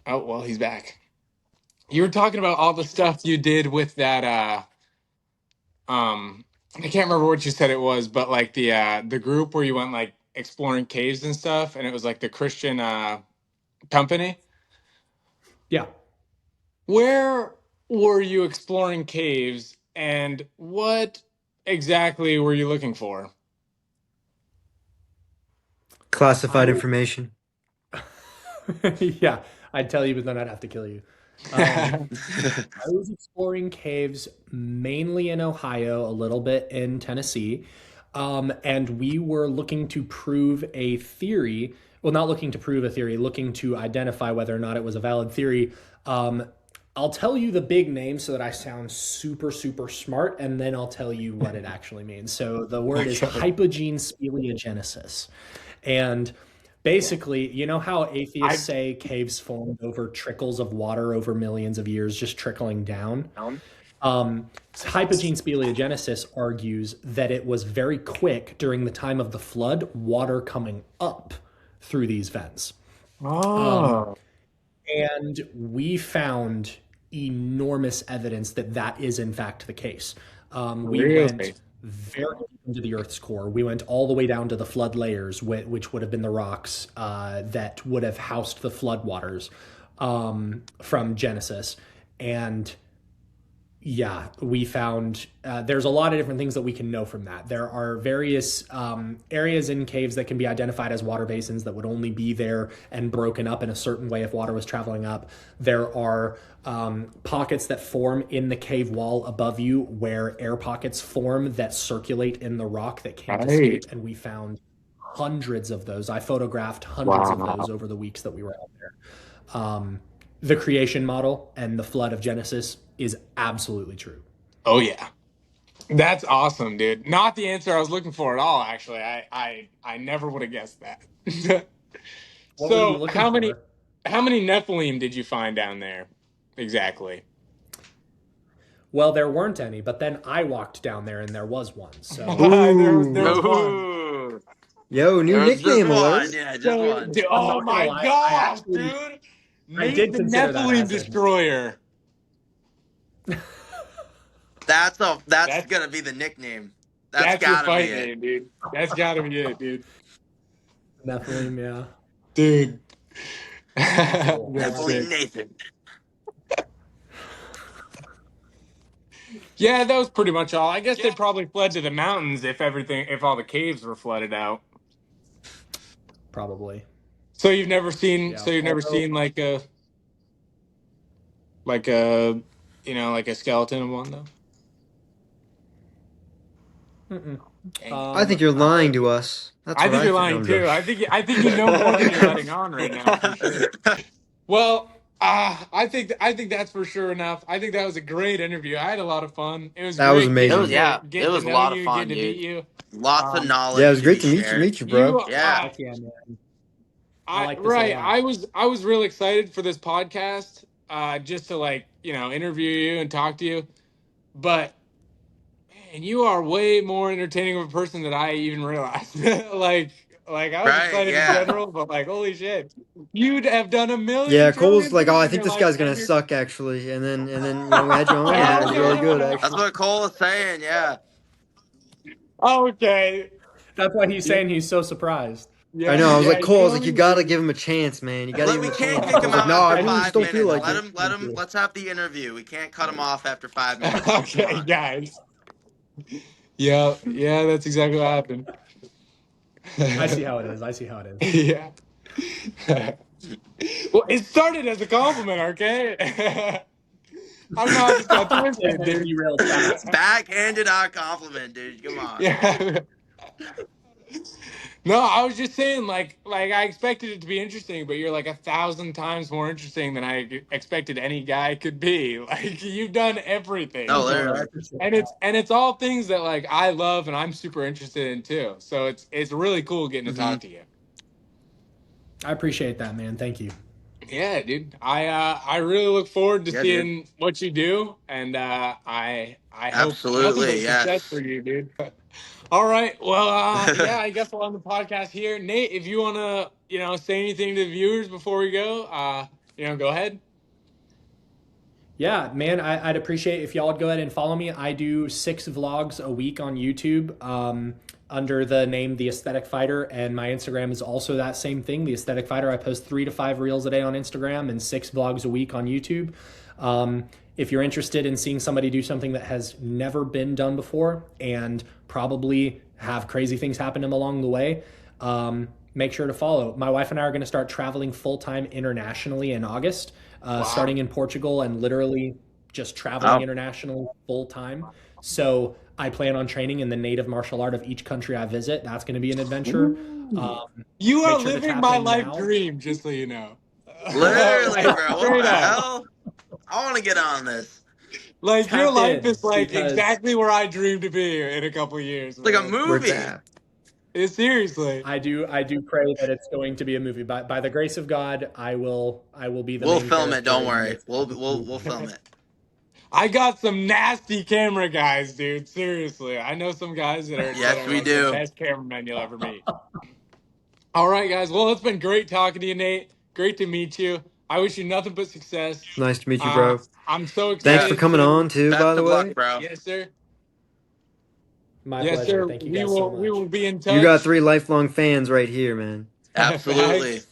oh well, he's back. You were talking about all the stuff you did with that I can't remember what you said it was, but like the group where you went like exploring caves and stuff, and it was like the Christian company. Yeah. Where were you exploring caves, and what exactly were you looking for? Classified information. Yeah, I'd tell you, but then I'd have to kill you. I was exploring caves mainly in Ohio, a little bit in Tennessee, and we were looking to prove a theory. Well, not looking to prove a theory, looking to identify whether or not it was a valid theory. I'll tell you the big name so that I sound super, super smart, and then I'll tell you what it actually means. So the word is hypogene speleogenesis. And basically, you know how atheists say caves formed over trickles of water over millions of years, just trickling down? Hypogene speleogenesis argues that it was very quick during the time of the flood, water coming up through these vents. And we found enormous evidence that that is in fact the case. We Really? went very deep into the Earth's core. We went all the way down to the flood layers, which would have been the rocks that would have housed the floodwaters from Genesis. And yeah, we found there's a lot of different things that we can know from that. There are various areas in caves that can be identified as water basins that would only be there and broken up in a certain way if water was traveling up. There are pockets that form in the cave wall above you where air pockets form that circulate in the rock that can't escape. And we found hundreds of those. I photographed hundreds of those over the weeks that we were out there. The creation model and the flood of Genesis is absolutely true. Oh yeah, that's awesome, dude. Not the answer I was looking for at all. Actually, I never would have guessed that. What were you So looking how many for? Nephilim did you find down there exactly? Well, there weren't any, but then I walked down there and there was one. So there was one. Ooh. Yo, new There was just nickname one. alert. Yeah, just So, one. oh I'm not my gonna lie, I gosh, actually- dude! I Nate did the consider that Nephilim as it. Destroyer. That's That's- gonna be the nickname. That's your gotta fight be it. name, dude. That's gotta be it, dude. Nephilim, yeah. Dude. Cool. That's Nephilim sick. Nathan. Yeah, that was pretty much all. I guess they probably fled to the mountains if all the caves were flooded out. Probably. So you've never seen, Yeah. like a, like a skeleton of one though. Mm-mm. I think you're lying to us. That's I what think you're No, lying I'm too. joking. I think you know more than you're letting on right now, for sure. Well, I think that's for sure enough. I think that was a great interview. I had a lot of fun. It was That great was amazing. It was a lot of fun, getting to meet dude. you. Lots of knowledge. Yeah, it was great be to shared. meet you, bro. Yeah. Heck yeah, man. I like this a right. lot. I was real excited for this podcast, just to interview you and talk to you. But man, you are way more entertaining of a person than I even realized. like I was Right, excited yeah. in general, but like holy shit, you'd have done a million. Yeah, Cole's trillion like, oh, I things think in this your guy's life, gonna and you're- suck actually, and then we had you on, and it was really good That's actually. what Cole is saying, yeah. Okay. That's why he's saying he's so surprised. Yeah, I know. I was like, Cole, I was like, only- you gotta give him a chance, man. You gotta Look, give we him a can't chance. kick I him was like, out no, I after really 5 just don't minutes. feel like let it. him. Let's have the interview. We can't cut him off after 5 minutes. Okay, guys. Yeah, that's exactly what happened. I see how it is. Yeah. Well, it started as a compliment, okay? I don't know how this got twisted, It dude. derailed fast. Backhanded our compliment, dude. Come on. Yeah. No, I was just saying, like I expected it to be interesting, but you're like 1,000 times more interesting than I expected any guy could be. Like you've done everything. No, literally. And it's all things that like I love and I'm super interested in too. So it's really cool getting to talk to you. I appreciate that, man. Thank you. Yeah, dude. I really look forward to Yeah, seeing what you do, and I hope Absolutely, nothing but yes. success for you, dude. All right. Well, yeah, I guess we'll end the podcast here. Nate, if you want to, say anything to the viewers before we go, go ahead. Yeah, man, I'd appreciate if y'all would go ahead and follow me. I do 6 vlogs a week on YouTube under the name The Aesthetic Fighter, and my Instagram is also that same thing, The Aesthetic Fighter. I post 3 to 5 reels a day on Instagram and 6 vlogs a week on YouTube. If you're interested in seeing somebody do something that has never been done before and probably have crazy things happen to them along the way, make sure to follow. My wife and I are going to start traveling full-time internationally in August, starting in Portugal and literally just traveling internationally full-time. So I plan on training in the native martial art of each country I visit. That's going to be an adventure. You are make sure to living tap my in life now. dream, just so you know. Literally, bro. What Straight the up. hell? I want to get on this. Like your Tap life in, is like because- exactly where I dream to be in a couple of years. It's like a man. Where's movie. that? Seriously. I do pray that it's going to be a movie. By the grace of God, I will be the We'll main film it. character Don't in worry. this. We'll film it. I got some nasty camera guys, dude. Seriously. I know some guys that are, Yes, that are we like do. the best cameramen you'll ever meet. All right, guys. Well, it's been great talking to you, Nate. Great to meet you. I wish you nothing but success. Nice to meet you, bro. I'm so excited. Thanks for coming on too, Best by the of way. luck, bro. Yes, sir. My Yes, pleasure. sir. Thank you We guys so will. We much. will be in touch. You got 3 lifelong fans right here, man. Absolutely. Facts.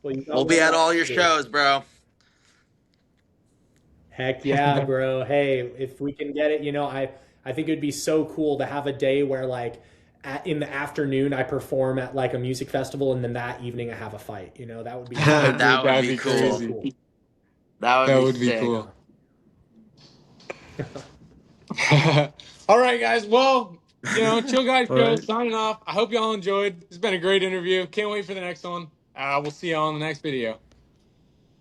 Well, you got We'll one be at all left, your too. shows, bro. Heck yeah, bro. Hey, if we can get it, I think it'd be so cool to have a day where like in the afternoon I perform at like a music festival and then that evening I have a fight. That would be Dude, That would that'd be be cool. so crazy. cool. That would That be would be sick. cool. All right, guys. Well, Chill Guys All Show right. signing off. I hope y'all enjoyed. It's been a great interview. Can't wait for the next one. We'll see y'all in the next video.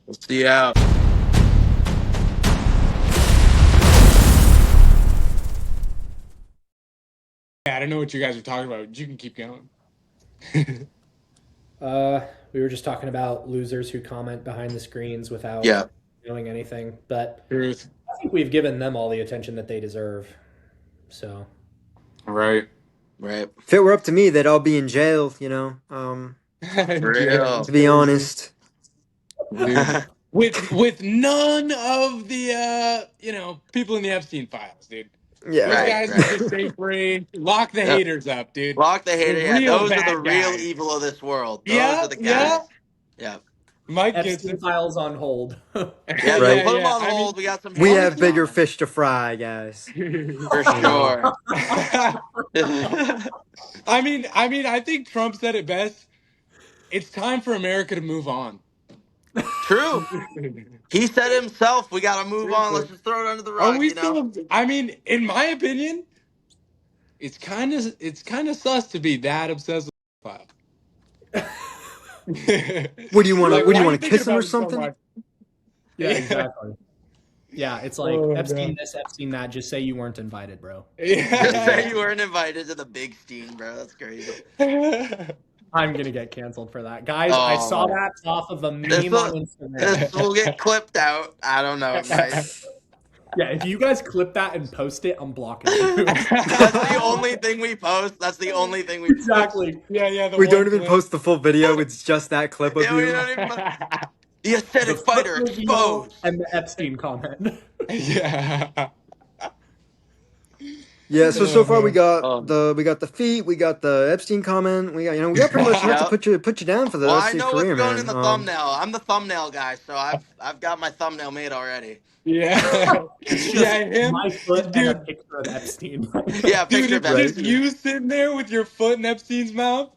We'll see you out. Yeah, I don't know what you guys are talking about. You can keep going. We were just talking about losers who comment behind the screens without Yeah. knowing anything, but Truth. I think we've given them all the attention that they deserve. So, Right. Right. If it were up to me, they'd all be in jail, For Yeah, real. to be honest. dude. With none of the people in the Epstein files, dude. Yeah, Those Right, guys right. would just stay free. Lock the Yep. haters up, dude. Lock the The hater. Yeah, real those are the bad real guys. evil of this world. Those Yeah, are the yeah. guys. Yeah. Mike gets Epstein it. files on hold. Yeah, Right. put them Yeah. on hold. We got some We haters have bigger coming. fish to fry, guys. For sure. I think Trump said it best. It's time for America to move on. True. He said himself, we got to move on. Let's just throw it under the Are rug, we still? In my opinion, it's kind of sus to be that obsessed with file. What do you want to? Like, What do why you are want you to thinking kiss him or about it so something? much? Yeah, exactly. Yeah, it's like Oh, Epstein no. this, Epstein that. Just say you weren't invited, bro. Just say Yeah. you weren't invited to the big steam, bro. That's crazy. I'm gonna get canceled for that, guys. I saw Oh, that off of a this meme will, on Instagram. this will get clipped out. I don't know. It might. Yeah, if you guys clip that and post it, I'm blocking you. That's the only thing we post. That's the only thing we post. Exactly. Yeah, the We one don't even clip. post the full video. It's just that clip of Yeah, we you. don't even. The The aesthetic foot fighter reveal exposed. and the Epstein comment. Yeah. Yeah. So far we got Um, the feet. We got the Epstein comment. We got pretty much enough to Yep. put you down for the Well, rest I of your know what's career, going in man. the thumbnail. I'm the thumbnail guy, so I've got my thumbnail made already. Yeah. It's just Yeah, him. my foot and a Dude, picture of Epstein. Yeah, dude, picture of it's just Epstein. you sitting there with your foot in Epstein's mouth.